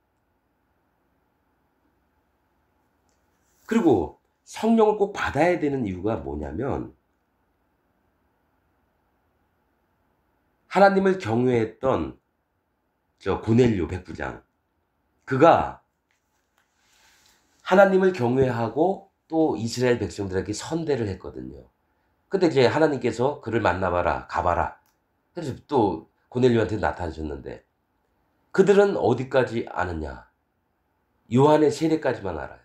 그리고 성령을 꼭 받아야 되는 이유가 뭐냐면 하나님을 경외했던 고넬료 백부장 그가 하나님을 경외하고 또 이스라엘 백성들에게 선대를 했거든요. 근데 이제 하나님께서 그를 만나봐라 가봐라 그래서 또 고넬료한테 나타나셨는데 그들은 어디까지 아느냐? 요한의 세례까지만 알아요.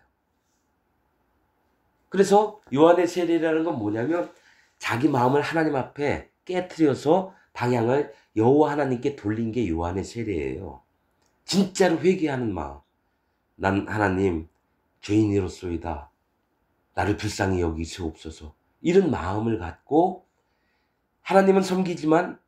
그래서 요한의 세례라는 건 뭐냐면 자기 마음을 하나님 앞에 깨트려서 방향을 여호와 하나님께 돌린 게 요한의 세례예요. 진짜로 회개하는 마음. 난 하나님 죄인이로소이다. 나를 불쌍히 여기시옵소서. 이런 마음을 갖고 하나님은 섬기지만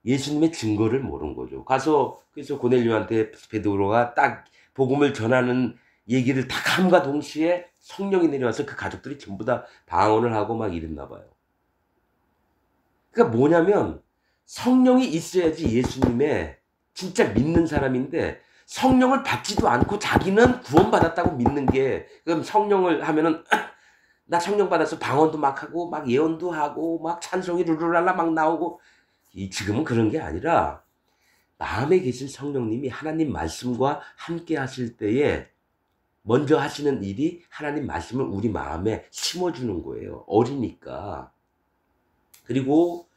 예수님의 증거를 모르는 거죠. 그래서 고넬료한테 베드로가 딱 복음을 전하는 얘기를 딱 함과 동시에 성령이 내려와서 그 가족들이 전부 다 방언을 하고 막 이랬나 봐요. 그러니까 뭐냐면 성령이 있어야지 예수님의 진짜 믿는 사람인데 성령을 받지도 않고 자기는 구원받았다고 믿는 게 그럼 성령을 하면은 나 성령 받아서 방언도 막 하고 막 예언도 하고 막 찬송이 룰루랄라 막 나오고 지금은 그런 게 아니라 마음에 계신 성령님이 하나님 말씀과 함께 하실 때에 먼저 하시는 일이 하나님 말씀을 우리 마음에 심어주는 거예요. 어리니까. 그리고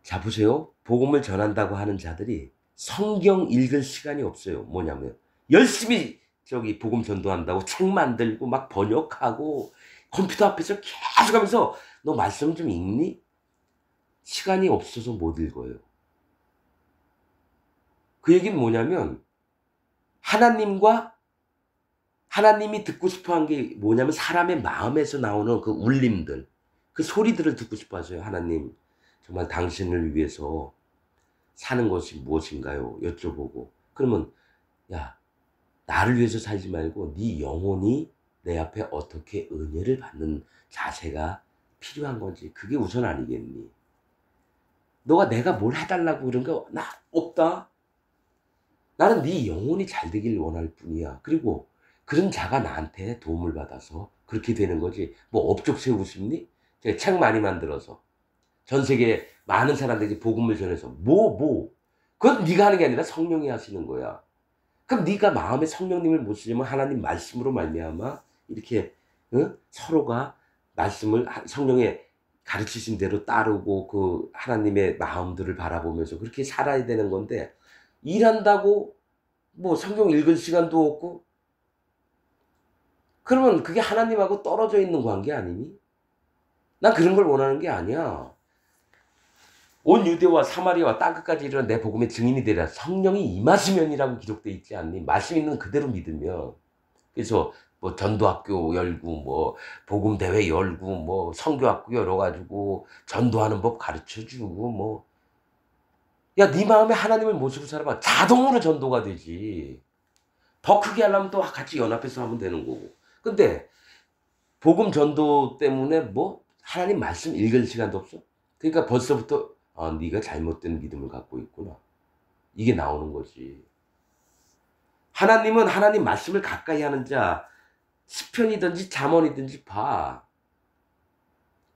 자 보세요. 복음을 전한다고 하는 자들이 성경 읽을 시간이 없어요. 뭐냐면 열심히 저기 복음 전도한다고 책 만들고 막 번역하고 컴퓨터 앞에서 계속 하면서 너 말씀 좀 읽니? 시간이 없어서 못 읽어요. 그 얘기는 뭐냐면 하나님이 듣고 싶어 한 게 뭐냐면 사람의 마음에서 나오는 그 울림들, 그 소리들을 듣고 싶어 하세요. 하나님, 정말 당신을 위해서 사는 것이 무엇인가요? 여쭤보고. 그러면, 야, 나를 위해서 살지 말고 네 영혼이 내 앞에 어떻게 은혜를 받는 자세가 필요한 건지 그게 우선 아니겠니? 너가 내가 뭘 해달라고 그런 거 나 없다. 나는 네 영혼이 잘 되길 원할 뿐이야. 그리고 그런 자가 나한테 도움을 받아서 그렇게 되는 거지. 뭐 업적 세우고 싶니? 제가 책 많이 만들어서 전 세계 많은 사람들에게 복음을 전해서 그건 네가 하는 게 아니라 성령이 하시는 거야. 그럼 네가 마음에 성령님을 못 쓰면 하나님 말씀으로 말미암아 이렇게 서로가 말씀을 성령의 가르치신 대로 따르고 그 하나님의 마음들을 바라보면서 그렇게 살아야 되는 건데 일한다고 뭐 성경 읽을 시간도 없고 그러면 그게 하나님하고 떨어져 있는 관계 아니니? 난 그런 걸 원하는 게 아니야. 온 유대와 사마리아와 땅끝까지 이르러 내 복음의 증인이 되리라. 성령이 임하시면이라고 기록되어 있지 않니? 말씀 있는 그대로 믿으면. 그래서 뭐 전도학교 열고 뭐 복음 대회 열고 뭐 선교학교 열어가지고 전도하는 법 가르쳐주고 뭐 야, 네 마음에 하나님을 모시고 살아봐. 자동으로 전도가 되지. 더 크게 하려면 또 같이 연합해서 하면 되는 거고. 근데 복음 전도 때문에 뭐 하나님 말씀 읽을 시간도 없어. 그러니까 벌써부터 네가 잘못된 믿음을 갖고 있구나. 이게 나오는 거지. 하나님은 하나님 말씀을 가까이 하는 자 시편이든지 잠언이든지 봐.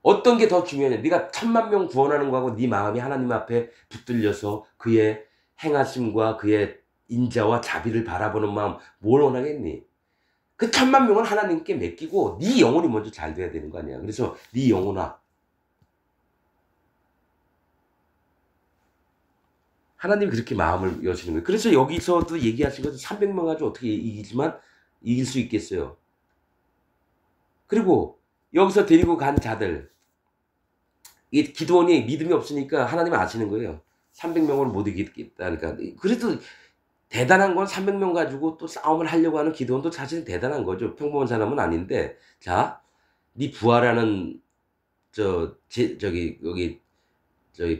어떤 게 더 중요하냐. 네가 10,000,000명 구원하는 거하고 네 마음이 하나님 앞에 붙들려서 그의 행하심과 그의 인자와 자비를 바라보는 마음 뭘 원하겠니? 그 10,000,000명은 하나님께 맡기고 네 영혼이 먼저 잘 돼야 되는 거 아니야. 그래서 네 영혼아 하나님이 그렇게 마음을 여시는 거예요. 그래서 여기서도 얘기하신 것은 300명 가지고 어떻게 이길 수 있겠어요. 그리고 여기서 데리고 간 자들 이 기드온이 믿음이 없으니까 하나님은 아시는 거예요. 300명을 못 이기겠다니까. 그래도 대단한 건 300명 가지고 또 싸움을 하려고 하는 기드온도 사실 대단한 거죠. 평범한 사람은 아닌데 자, 네 부하라는 저기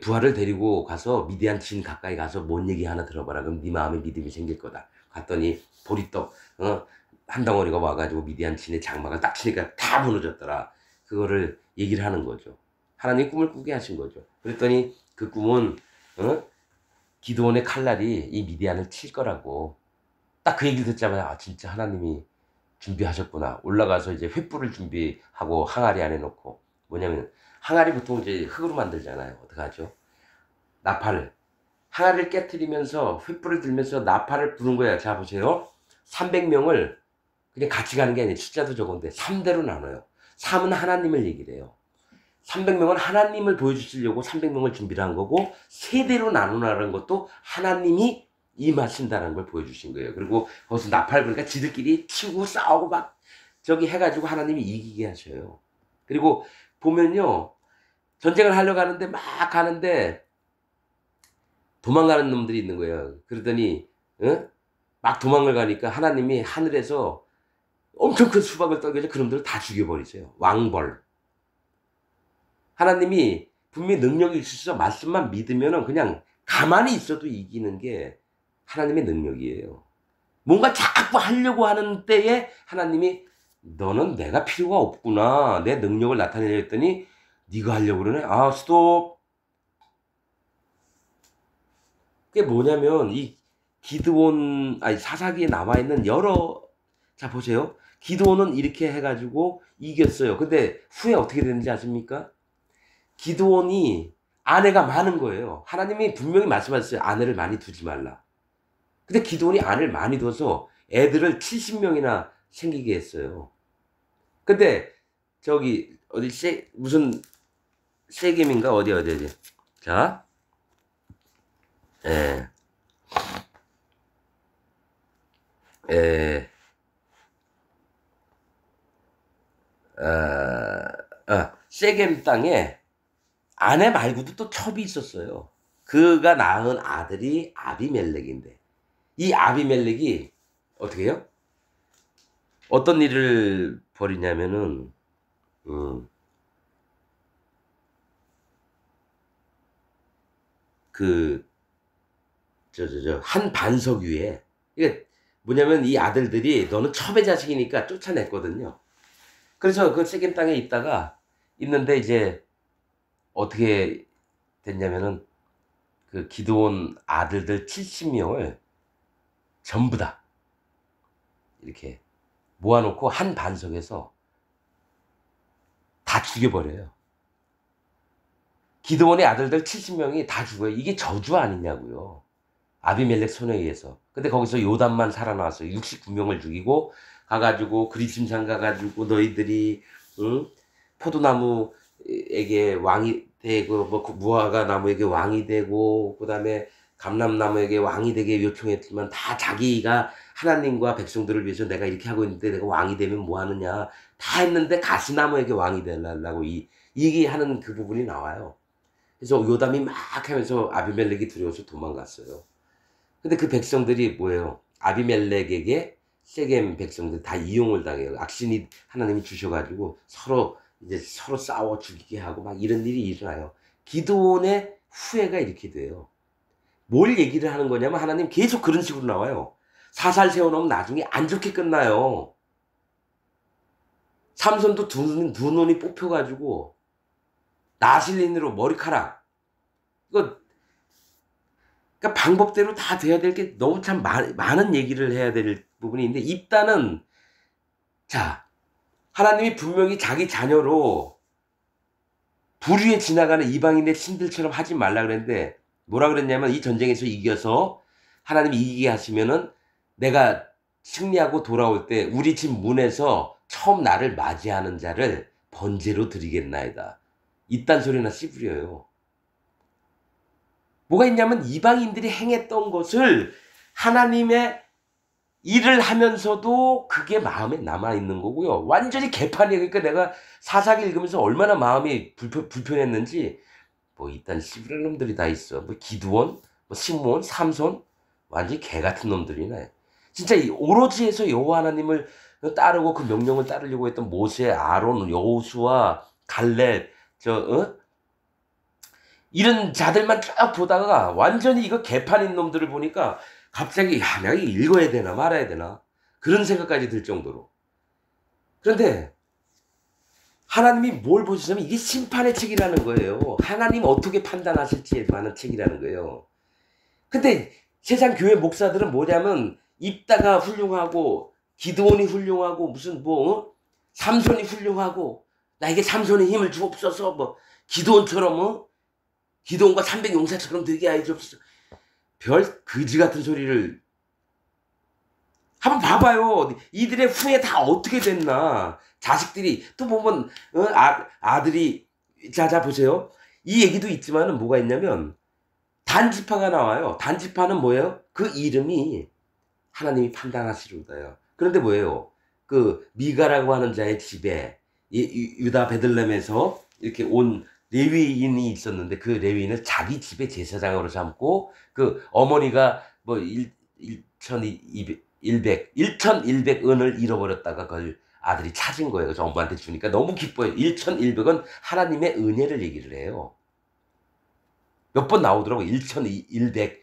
부하를 데리고 가서 미디안 진 가까이 가서 뭔 얘기 하나 들어봐라. 그럼 네 마음에 믿음이 생길 거다. 갔더니 보리떡 한 덩어리가 와가지고 미디안 진의 장막을 딱 치니까 다 무너졌더라. 그거를 얘기를 하는 거죠. 하나님 꿈을 꾸게 하신 거죠. 그랬더니 그 꿈은 기드온의 칼날이 이 미디안을 칠 거라고. 딱 그 얘기를 듣자마자 진짜 하나님이 준비하셨구나. 올라가서 이제 횃불을 준비하고 항아리 안에 넣고 뭐냐면 항아리 보통 이제 흙으로 만들잖아요. 어떡하죠? 나팔을. 항아리를 깨트리면서 횃불을 들면서 나팔을 부는 거야. 자, 보세요. 300명을 그냥 같이 가는 게 아니에요. 숫자도 적은데 3대로 나눠요. 3은 하나님을 얘기를 해요. 300명은 하나님을 보여주시려고 300명을 준비를 한 거고 3대로 나누라는 것도 하나님이 임하신다는 걸 보여주신 거예요. 그리고 거기서 나팔 부니까 지들끼리 치고 싸우고 막 저기 해가지고 하나님이 이기게 하셔요. 그리고 보면요. 전쟁을 하려고 하는데 막 가는데 도망가는 놈들이 있는 거예요. 그러더니 막 도망을 가니까 하나님이 하늘에서 엄청 큰 수박을 떨겨서 그놈들을 다 죽여버리세요. 왕벌. 하나님이 분명히 능력이 있으셔서 말씀만 믿으면 그냥 가만히 있어도 이기는 게 하나님의 능력이에요. 뭔가 자꾸 하려고 하는 때에 하나님이 너는 내가 필요가 없구나. 내 능력을 나타내려 했더니 네가 하려고 그러네. 스톱. 그게 뭐냐면 이 사사기에 나와 있는 자 보세요. 기드온은 이렇게 해가지고 이겼어요. 근데 후에 어떻게 됐는지 아십니까? 기드온이 아내가 많은 거예요. 하나님이 분명히 말씀하셨어요. 아내를 많이 두지 말라. 근데 기드온이 아내를 많이 둬서 애들을 70명이나 생기게 했어요. 근데 저기 어디 무슨 세겜인가 어디. 자, 예, 예, 세겜 땅에 아내 말고도 또 첩이 있었어요. 그가 낳은 아들이 아비멜렉인데 이 아비멜렉이 어떻게 해요? 어떤 일을 벌이냐면은 그 한 반석 위에 이게 뭐냐면 이 아들들이 너는 첩의 자식이니까 쫓아냈거든요. 그래서 그 세겜 땅에 있다가 있는데 이제 어떻게 됐냐면은 그 기드온 아들들 70명을 전부 다 이렇게 모아놓고 한 반석에서 다 죽여버려요. 기드온의 아들들 70명이 다 죽어요. 이게 저주 아니냐고요. 아비멜렉 손에 의해서. 근데 거기서 요담만 살아나왔어요. 69명을 죽이고 가가지고 그리심산 가가지고 너희들이 응? 포도나무에게 왕이 되고 뭐 무화과 나무에게 왕이 되고 그다음에 감람나무에게 왕이 되게 요청했지만 다 자기가 하나님과 백성들을 위해서 내가 이렇게 하고 있는데 내가 왕이 되면 뭐 하느냐 다 했는데 가시나무에게 왕이 되려고 이게 하는 그 부분이 나와요. 그래서 요담이 막 하면서 아비멜렉이 두려워서 도망갔어요. 근데 그 백성들이 뭐예요? 아비멜렉에게 세겜 백성들 다 이용을 당해요. 악신이 하나님이 주셔가지고 서로 싸워 죽이게 하고 막 이런 일이 일어나요. 기드온의 후회가 이렇게 돼요. 뭘 얘기를 하는 거냐면 하나님 계속 그런 식으로 나와요. 사살 세워놓으면 나중에 안 좋게 끝나요. 삼손도 두 눈이 뽑혀가지고 나실린으로 머리카락 이거 그러니까 방법대로 다 돼야 될 게 너무 참 많은 얘기를 해야 될 부분이 있는데 일단은 자 하나님이 분명히 자기 자녀로 불의에 지나가는 이방인의 신들처럼 하지 말라 그랬는데 뭐라 그랬냐면 이 전쟁에서 이겨서 하나님이 이기게 하시면은 내가 승리하고 돌아올 때 우리 집 문에서 처음 나를 맞이하는 자를 번제로 드리겠나이다. 이딴 소리나 씨부려요. 뭐가 있냐면 이방인들이 행했던 것을 하나님의 일을 하면서도 그게 마음에 남아있는 거고요. 완전히 개판이에요. 그러니까 내가 사사기 읽으면서 얼마나 마음이 불편했는지 뭐 이딴 씨부릴 놈들이 다 있어. 뭐 기드온, 뭐 시므온, 삼손 완전히 개 같은 놈들이네. 진짜 오로지 해서 여호와 하나님을 따르고 그 명령을 따르려고 했던 모세, 아론, 여호수아, 갈렙 이런 자들만 쭉 보다가 완전히 이거 개판인 놈들을 보니까 갑자기 야 내가 읽어야 되나 말아야 되나 그런 생각까지 들 정도로. 그런데 하나님이 뭘 보시냐면 이게 심판의 책이라는 거예요. 하나님 어떻게 판단하실지에 관한 책이라는 거예요. 근데 세상 교회 목사들은 뭐냐면 입다가 훌륭하고 기드온이 훌륭하고 무슨 삼손이 훌륭하고 나에게 삼손의 힘을 주옵소서 뭐 기드온처럼 기드온과 300용사처럼 되게 하여 주옵소서. 별 거지 같은 소리를 한번 봐봐요. 이들의 후에 다 어떻게 됐나. 자식들이 또 보면 아들이 자 보세요. 이 얘기도 있지만은 뭐가 있냐면 단지파가 나와요. 단지파는 뭐예요? 그 이름이 하나님이 판단하시로다요. 그런데 뭐예요? 그 미가라고 하는 자의 집에 유다 베들레헴에서 이렇게 온 레위인이 있었는데 그 레위인을 자기 집의 제사장으로 삼고 그 어머니가 뭐 1,100 은을 잃어버렸다가 그걸 아들이 찾은 거예요. 그래서 엄마한테 주니까 너무 기뻐요. 1,100은 하나님의 은혜를 얘기를 해요. 몇 번 나오더라고. 1,100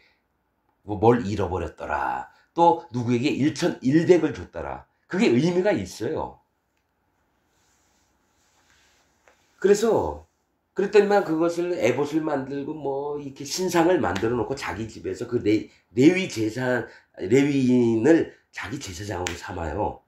뭘 잃어버렸더라. 또 누구에게 1,100을 줬더라. 그게 의미가 있어요. 그래서 그랬더니만 그것을 에봇을 만들고 뭐 이렇게 신상을 만들어 놓고 자기 집에서 그 레위인을 자기 제사장으로 삼아요.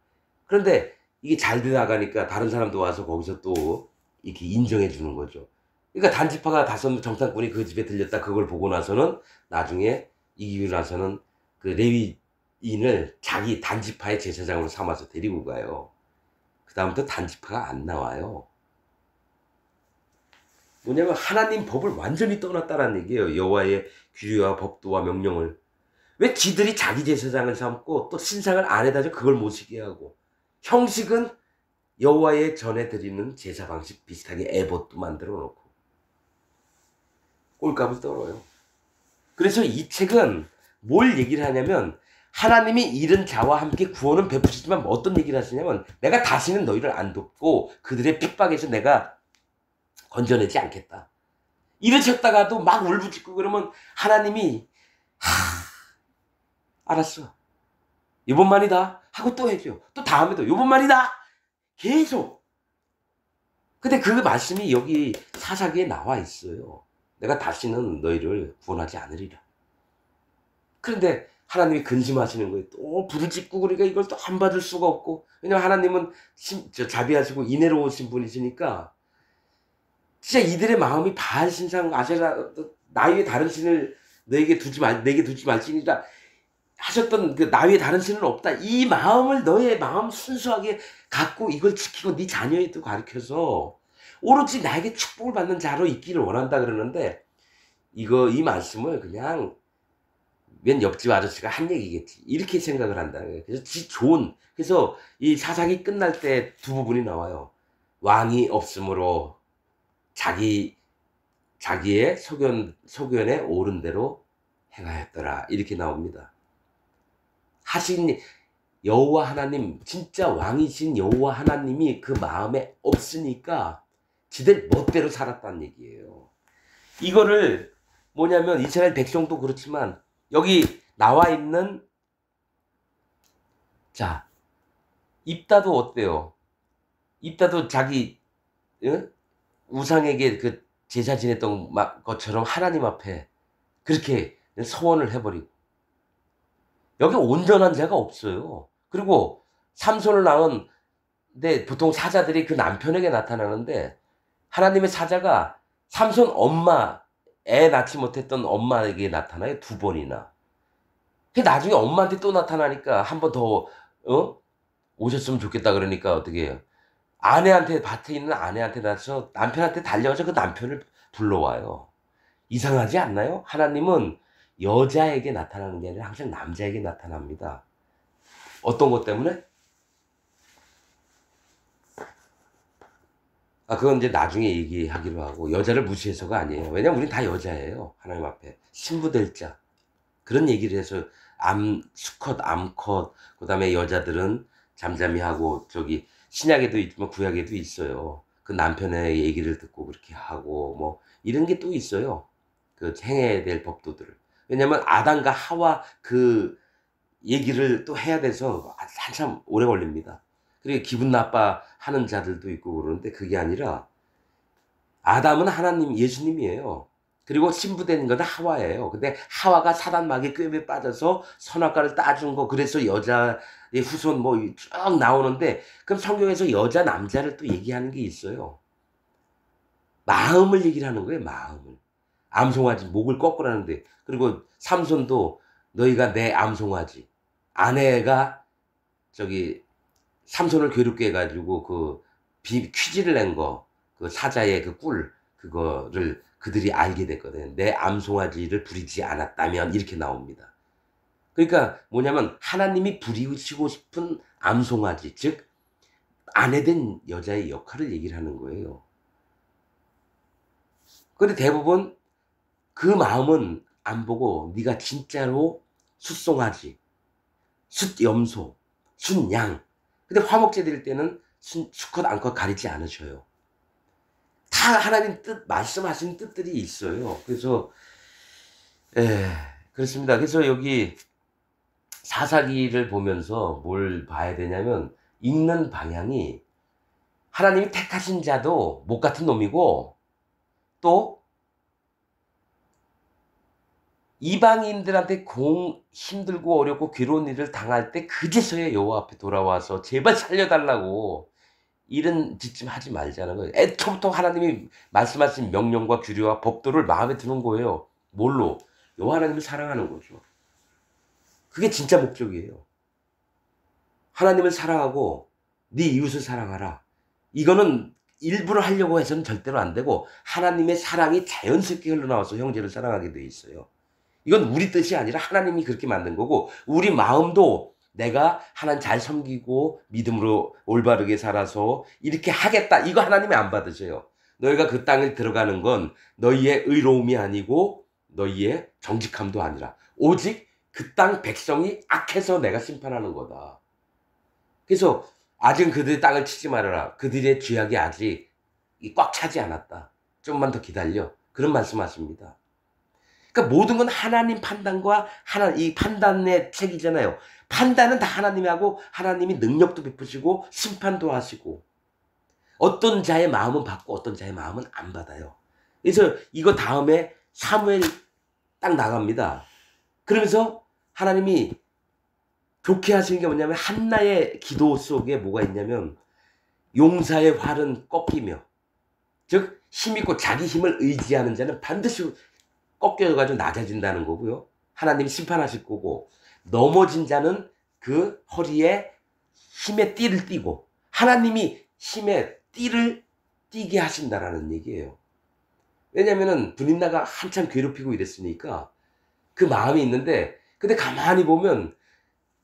그런데 이게 잘 돼 나가니까 다른 사람도 와서 거기서 또 이렇게 인정해 주는 거죠. 그러니까 단지파가 다섯 정탐꾼이 그 집에 들렸다 그걸 보고 나서는 나중에 이기고 나서는 그 레위인을 자기 단지파의 제사장으로 삼아서 데리고 가요. 그 다음부터 단지파가 안 나와요. 뭐냐면 하나님 법을 완전히 떠났다는 얘기예요. 여호와의 규례와 법도와 명령을. 왜 지들이 자기 제사장을 삼고 또 신상을 안에다 줘 그걸 못 쓰게 하고, 형식은 여호와의 전에 드리는 제사 방식 비슷하게 에봇도 만들어 놓고 꼴값을 떨어요. 그래서 이 책은 뭘 얘기를 하냐면 하나님이 잃은 자와 함께 구원은 베푸시지만 어떤 얘기를 하시냐면 내가 다시는 너희를 안 돕고 그들의 핍박에서 내가 건져내지 않겠다. 이러셨다가도 막 울부짖고 그러면 하나님이 알았어. 이번만이다 하고 또 해줘. 또 다음에도 이번만이다. 계속. 근데 그 말씀이 여기 사사기에 나와 있어요. 내가 다시는 너희를 구원하지 않으리라. 그런데 하나님이 근심하시는 거예요. 또 부르짖고 그러니까 이걸 또 안 받을 수가 없고. 왜냐면 하나님은 자비하시고 인애로우신 분이시니까 진짜 이들의 마음이 바알 신상 아세라 나 위에 다른 신을 내게 두지 말지니라 하셨던 그 나 위에 다른 신은 없다. 이 마음을 너의 마음 순수하게 갖고 이걸 지키고 네 자녀에도 가르쳐서 오로지 나에게 축복을 받는 자로 있기를 원한다 그러는데 이 말씀을 그냥 웬 옆집 아저씨가 한 얘기겠지 이렇게 생각을 한다는 거예요. 그래서 이 사사기 끝날 때 두 부분이 나와요. 왕이 없으므로 자기의 소견에 옳은 대로 행하였더라 이렇게 나옵니다. 하신 여호와 하나님, 진짜 왕이신 여호와 하나님이 그 마음에 없으니까 지들 멋대로 살았다는 얘기예요. 이거를 뭐냐면 이스라엘 백성도 그렇지만 여기 나와 있는 자 입다도 어때요? 입다도 자기 우상에게 그 제사 지냈던 것처럼 하나님 앞에 그렇게 서원을 해버리고 여기 온전한 자가 없어요. 그리고 삼손을 낳은데 보통 사자들이 그 남편에게 나타나는데 하나님의 사자가 삼손 엄마 애 낳지 못했던 엄마에게 나타나요. 2번이나. 나중에 엄마한테 또 나타나니까 한 번 더 오셨으면 좋겠다 그러니까 어떻게 해요? 밭에 있는 아내한테 나서 남편한테 달려가서 그 남편을 불러와요. 이상하지 않나요? 하나님은 여자에게 나타나는 게 아니라 항상 남자에게 나타납니다. 어떤 것 때문에? 그건 이제 나중에 얘기하기로 하고 여자를 무시해서가 아니에요. 왜냐면 우린 다 여자예요. 하나님 앞에. 신부될 자. 그런 얘기를 해서 수컷, 암컷, 그 다음에 여자들은 잠잠히 하고 신약에도 있지만 구약에도 있어요. 그 남편의 얘기를 듣고 그렇게 하고 뭐 이런 게 또 있어요. 그 행해야 될 법도들을. 왜냐면 아담과 하와 그 얘기를 또 해야 돼서 한참 오래 걸립니다. 그리고 기분 나빠하는 자들도 있고 그러는데 그게 아니라 아담은 하나님 예수님이에요. 그리고 신부된 것은 하와예요. 근데 하와가 사단 마귀의 꾀에 빠져서 선악과를 따준 거 그래서 여자의 후손 뭐 쭉 나오는데 그럼 성경에서 여자 남자를 또 얘기하는 게 있어요. 마음을 얘기를 하는 거예요. 마음을. 암송아지 목을 꺾으라는데 그리고 삼손도 너희가 내 암송아지 아내가 삼손을 괴롭게 해가지고 퀴즈를 낸 거 그 사자의 그 그거를 그들이 알게 됐거든. 내 암송아지를 부리지 않았다면 이렇게 나옵니다. 그러니까 뭐냐면 하나님이 부리시고 싶은 암송아지 즉 아내된 여자의 역할을 얘기를 하는 거예요. 근데 대부분 그 마음은 안 보고 네가 진짜로 숫송아지, 숫염소, 숫양. 근데 화목제 드릴 때는 수컷, 암컷 가리지 않으셔요. 다 하나님 말씀하신 뜻들이 있어요. 그래서 그렇습니다. 그래서 여기 사사기를 보면서 뭘 봐야 되냐면 읽는 방향이 하나님이 택하신 자도 목 같은 놈이고 또 이방인들한테 힘들고 어렵고 괴로운 일을 당할 때 그제서야 여호와 앞에 돌아와서 제발 살려달라고 이런 짓 좀 하지 말자는 거예요. 애초부터 하나님이 말씀하신 명령과 규례와 법도를 마음에 드는 거예요. 뭘로? 여호와 하나님을 사랑하는 거죠. 그게 진짜 목적이에요. 하나님을 사랑하고 네 이웃을 사랑하라. 이거는 일부러 하려고 해서는 절대로 안 되고 하나님의 사랑이 자연스럽게 흘러나와서 형제를 사랑하게 돼 있어요. 이건 우리 뜻이 아니라 하나님이 그렇게 만든 거고 우리 마음도 내가 하나님 잘 섬기고 믿음으로 올바르게 살아서 이렇게 하겠다. 이거 하나님이 안 받으셔요. 너희가 그 땅에 들어가는 건 너희의 의로움이 아니고 너희의 정직함도 아니라 오직 그 땅 백성이 악해서 내가 심판하는 거다. 그래서 아직은 그들의 땅을 치지 말아라. 그들의 죄악이 아직 꽉 차지 않았다. 좀만 더 기다려. 그런 말씀하십니다. 그러니까 모든 건 하나님 판단과 이 판단의 책이잖아요. 판단은 다 하나님이 하고 하나님이 능력도 베푸시고 심판도 하시고 어떤 자의 마음은 받고 어떤 자의 마음은 안 받아요. 그래서 이거 다음에 사무엘 딱 나갑니다. 그러면서 하나님이 좋게 하시는 게 뭐냐면 한나의 기도 속에 뭐가 있냐면 용사의 활은 꺾이며 즉 힘있고 자기 힘을 의지하는 자는 반드시 꺾여가지고 낮아진다는 거고요. 하나님이 심판하실 거고 넘어진 자는 그 허리에 힘의 띠를 띠고 하나님이 힘의 띠를 띠게 하신다라는 얘기예요. 왜냐면은 브린나가 한참 괴롭히고 이랬으니까 그 마음이 있는데 근데 가만히 보면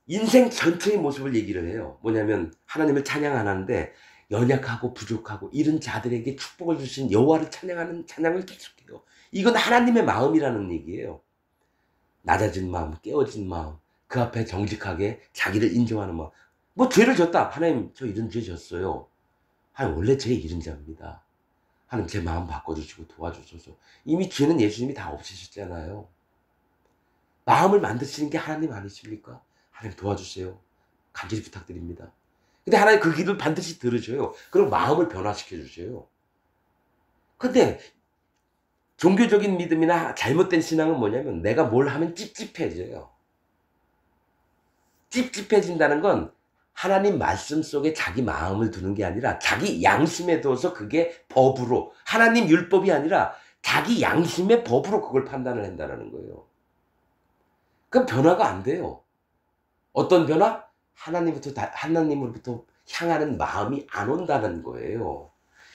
인생 전체의 모습을 얘기를 해요. 뭐냐면 하나님을 찬양 안 하는데 연약하고 부족하고 이런 자들에게 축복을 주신 여호와를 찬양하는 찬양을 계속해요. 이건 하나님의 마음이라는 얘기예요. 낮아진 마음, 깨어진 마음, 그 앞에 정직하게 자기를 인정하는 마음. 뭐 죄를 졌다. 하나님 저 이런 죄 졌어요. 하나님 원래 제 이런 자입니다. 하나님 제 마음 바꿔주시고 도와주셔서 이미 죄는 예수님이 다 없애셨잖아요. 마음을 만드시는 게 하나님 아니십니까? 하나님 도와주세요. 간절히 부탁드립니다. 근데 하나님 그 기도를 반드시 들으셔요. 그럼 마음을 변화시켜 주셔요. 근데 종교적인 믿음이나 잘못된 신앙은 뭐냐면 내가 뭘 하면 찝찝해져요. 찝찝해진다는 건 하나님 말씀 속에 자기 마음을 두는 게 아니라 자기 양심에 둬서 그게 법으로 하나님 율법이 아니라 자기 양심의 법으로 그걸 판단을 한다는 거예요. 그럼 변화가 안 돼요. 어떤 변화? 하나님으로부터 향하는 마음이 안 온다는 거예요.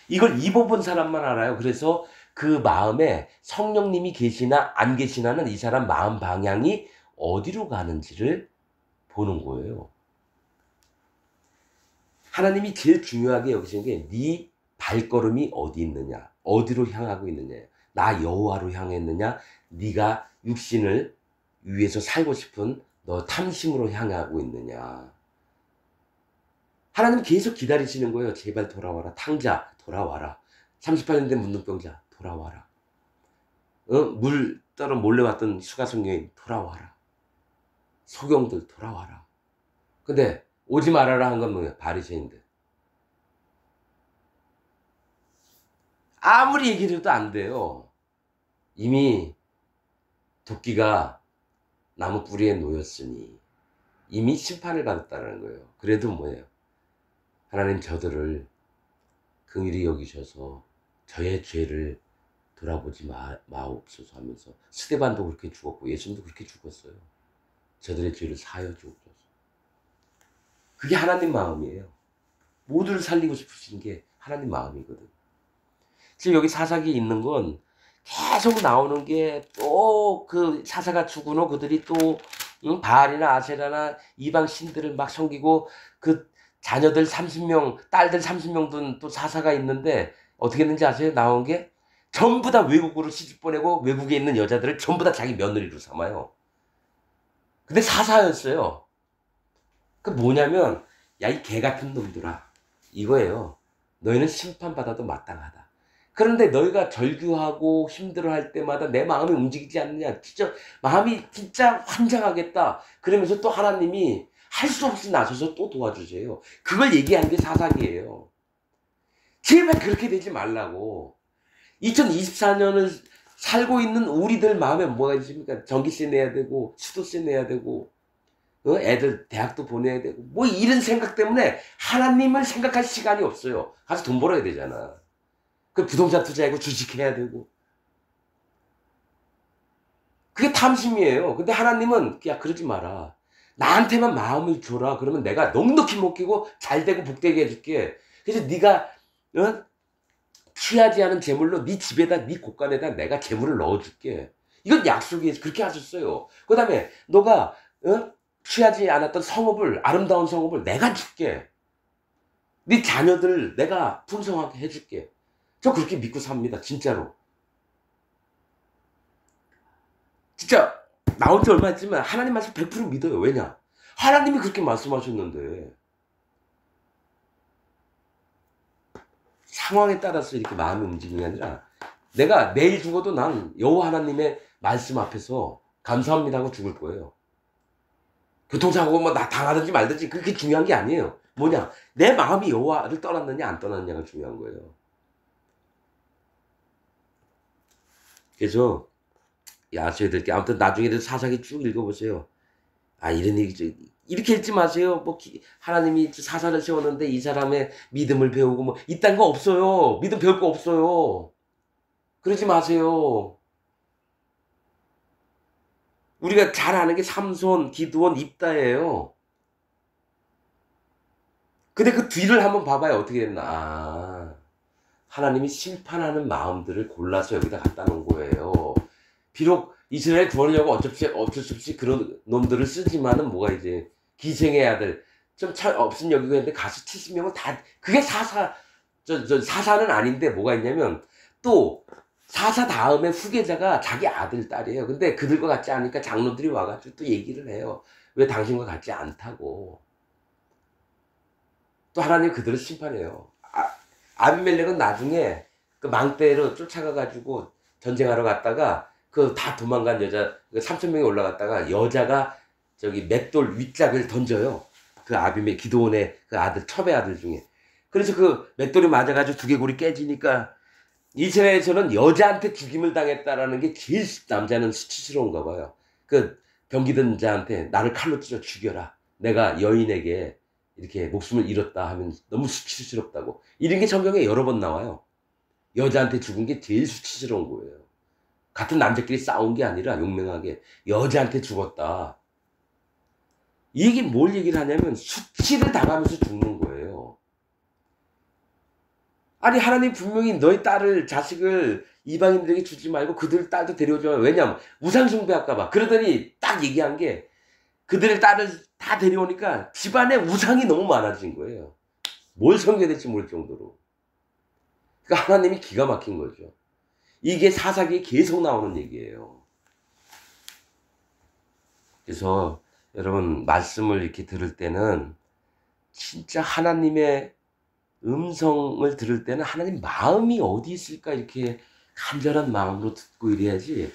이걸 입어본 사람만 알아요. 그래서 그 마음에 성령님이 계시나 안 계시나는 이 사람 마음 방향이 어디로 가는지를 보는 거예요. 하나님이 제일 중요하게 여기시는 게 네 발걸음이 어디 있느냐, 어디로 향하고 있느냐, 나 여호와로 향했느냐, 네가 육신을 위해서 살고 싶은 너 탐심으로 향하고 있느냐. 하나님 계속 기다리시는 거예요. 제발 돌아와라. 탕자 돌아와라. 38년 된 문둥병자 돌아와라. 물 따러 몰래 왔던 수가성 여인 돌아와라. 소경들 돌아와라. 근데 오지 말아라 한 건 뭐예요? 바리새인들. 아무리 얘기를 해도 안 돼요. 이미 도끼가 나무 뿌리에 놓였으니 이미 심판을 받았다는 거예요. 그래도 뭐예요? 하나님 저들을 긍휼히 여기셔서 저의 죄를 돌아보지 마옵소서 하면서 스데반도 그렇게 죽었고 예수님도 그렇게 죽었어요. 저들의 죄를 사하여 주옵소서. 그게 하나님 마음이에요. 모두를 살리고 싶으신 게 하나님 마음이거든. 지금 여기 사사기에 있는 건 계속 나오는 게 또 그 사사가 죽은 후 그들이 또 바알이나 아세라나 이방 신들을 막 섬기고 그 자녀들 30명, 딸들 30명 둔 또 사사가 있는데 어떻게 했는지 아세요? 나온 게 전부 다 외국으로 시집 보내고 외국에 있는 여자들을 전부 다 자기 며느리로 삼아요. 근데 사사였어요. 그 뭐냐면 야 이 개 같은 놈들아 이거예요. 너희는 심판받아도 마땅하다. 그런데 너희가 절규하고 힘들어할 때마다 내 마음이 움직이지 않느냐. 진짜 마음이 진짜 환장하겠다. 그러면서 또 하나님이 할 수 없이 나서서 또 도와주세요. 그걸 얘기하는 게 사사기예요. 제발 그렇게 되지 말라고. 2024년을 살고 있는 우리들 마음에 뭐가 있습니까? 전기세 내야 되고 수도세 내야 되고 애들 대학도 보내야 되고 뭐 이런 생각 때문에 하나님을 생각할 시간이 없어요. 가서 돈 벌어야 되잖아. 그 부동산 투자하고 주식해야 되고 그게 탐심이에요. 근데 하나님은 야 그러지 마라. 나한테만 마음을 줘라. 그러면 내가 넉넉히 먹히고 잘되고 복되게 해줄게. 그래서 네가 취하지 않은 재물로 네 집에다 네 곳간에다 내가 재물을 넣어줄게. 이건 약속이 그렇게 하셨어요. 그 다음에 너가 취하지 않았던 성읍을 아름다운 성읍을 내가 줄게. 네 자녀들을 내가 풍성하게 해줄게. 저 그렇게 믿고 삽니다. 진짜로. 진짜 나온 지 얼마 있지만 하나님 말씀 100% 믿어요. 왜냐? 하나님이 그렇게 말씀하셨는데 상황에 따라서 이렇게 마음이 움직이는 게 아니라 내가 내일 죽어도 난 여호와 하나님의 말씀 앞에서 감사합니다 하고 죽을 거예요. 교통사고 뭐 나 당하든지 말든지 그게 중요한 게 아니에요. 뭐냐? 내 마음이 여호와를 떠났느냐 안 떠났느냐가 중요한 거예요. 그래서 아셔야 될 게 아무튼 나중에도 사사기 쭉 읽어보세요. 아 이런 얘기 이렇게 읽지 마세요. 뭐 하나님이 사사를 세웠는데 이 사람의 믿음을 배우고 뭐 이딴 거 없어요. 믿음 배울 거 없어요. 그러지 마세요. 우리가 잘 아는 게 삼손, 기드온, 입다예요. 근데 그 뒤를 한번 봐봐요. 어떻게 됐나. 아, 하나님이 심판하는 마음들을 골라서 여기다 갖다 놓은 거예요. 비록 이스라엘 구원하려고 어쩔 수 없이 그런 놈들을 쓰지만은 뭐가 이제 기생의 아들 좀 없은 여기고 했는데 가수 70명은 다 그게 사사는 아닌데 뭐가 있냐면 또 사사 다음에 후계자가 자기 아들 딸이에요. 근데 그들과 같지 않으니까 장로들이 와가지고 또 얘기를 해요. 왜 당신과 같지 않다고. 또 하나님 그들을 심판해요. 아비멜렉은 나중에 그 망대로 쫓아가가지고 전쟁하러 갔다가 그 다 도망간 여자 3,000명이 올라갔다가 여자가 저기 맷돌 윗짝을 던져요. 그 아비멜 기드온의 그 아들 첩의 아들 중에. 그래서 그 맷돌이 맞아가지고 두개골이 깨지니까 이스라엘에서는 여자한테 죽임을 당했다라는 게 제일 남자는 수치스러운가 봐요. 그 병기든 자한테 나를 칼로 찔러 죽여라. 내가 여인에게 이렇게 목숨을 잃었다 하면 너무 수치스럽다고. 이런 게 성경에 여러 번 나와요. 여자한테 죽은 게 제일 수치스러운 거예요. 같은 남자끼리 싸운 게 아니라 용맹하게 여자한테 죽었다. 이게 뭘 얘기를 하냐면 수치를 당하면서 죽는 거예요. 아니 하나님 분명히 너희 딸을 자식을 이방인들에게 주지 말고 그들 딸도 데려오지 마. 왜냐면 우상 숭배할까 봐. 그러더니 딱 얘기한 게 그들의 딸을 다 데려오니까 집안에 우상이 너무 많아진 거예요. 뭘 섬겨야 될지 모를 정도로. 그러니까 하나님이 기가 막힌 거죠. 이게 사사기에 계속 나오는 얘기예요. 그래서 여러분 말씀을 이렇게 들을 때는 진짜 하나님의 음성을 들을 때는 하나님 마음이 어디 있을까 이렇게 간절한 마음으로 듣고 이래야지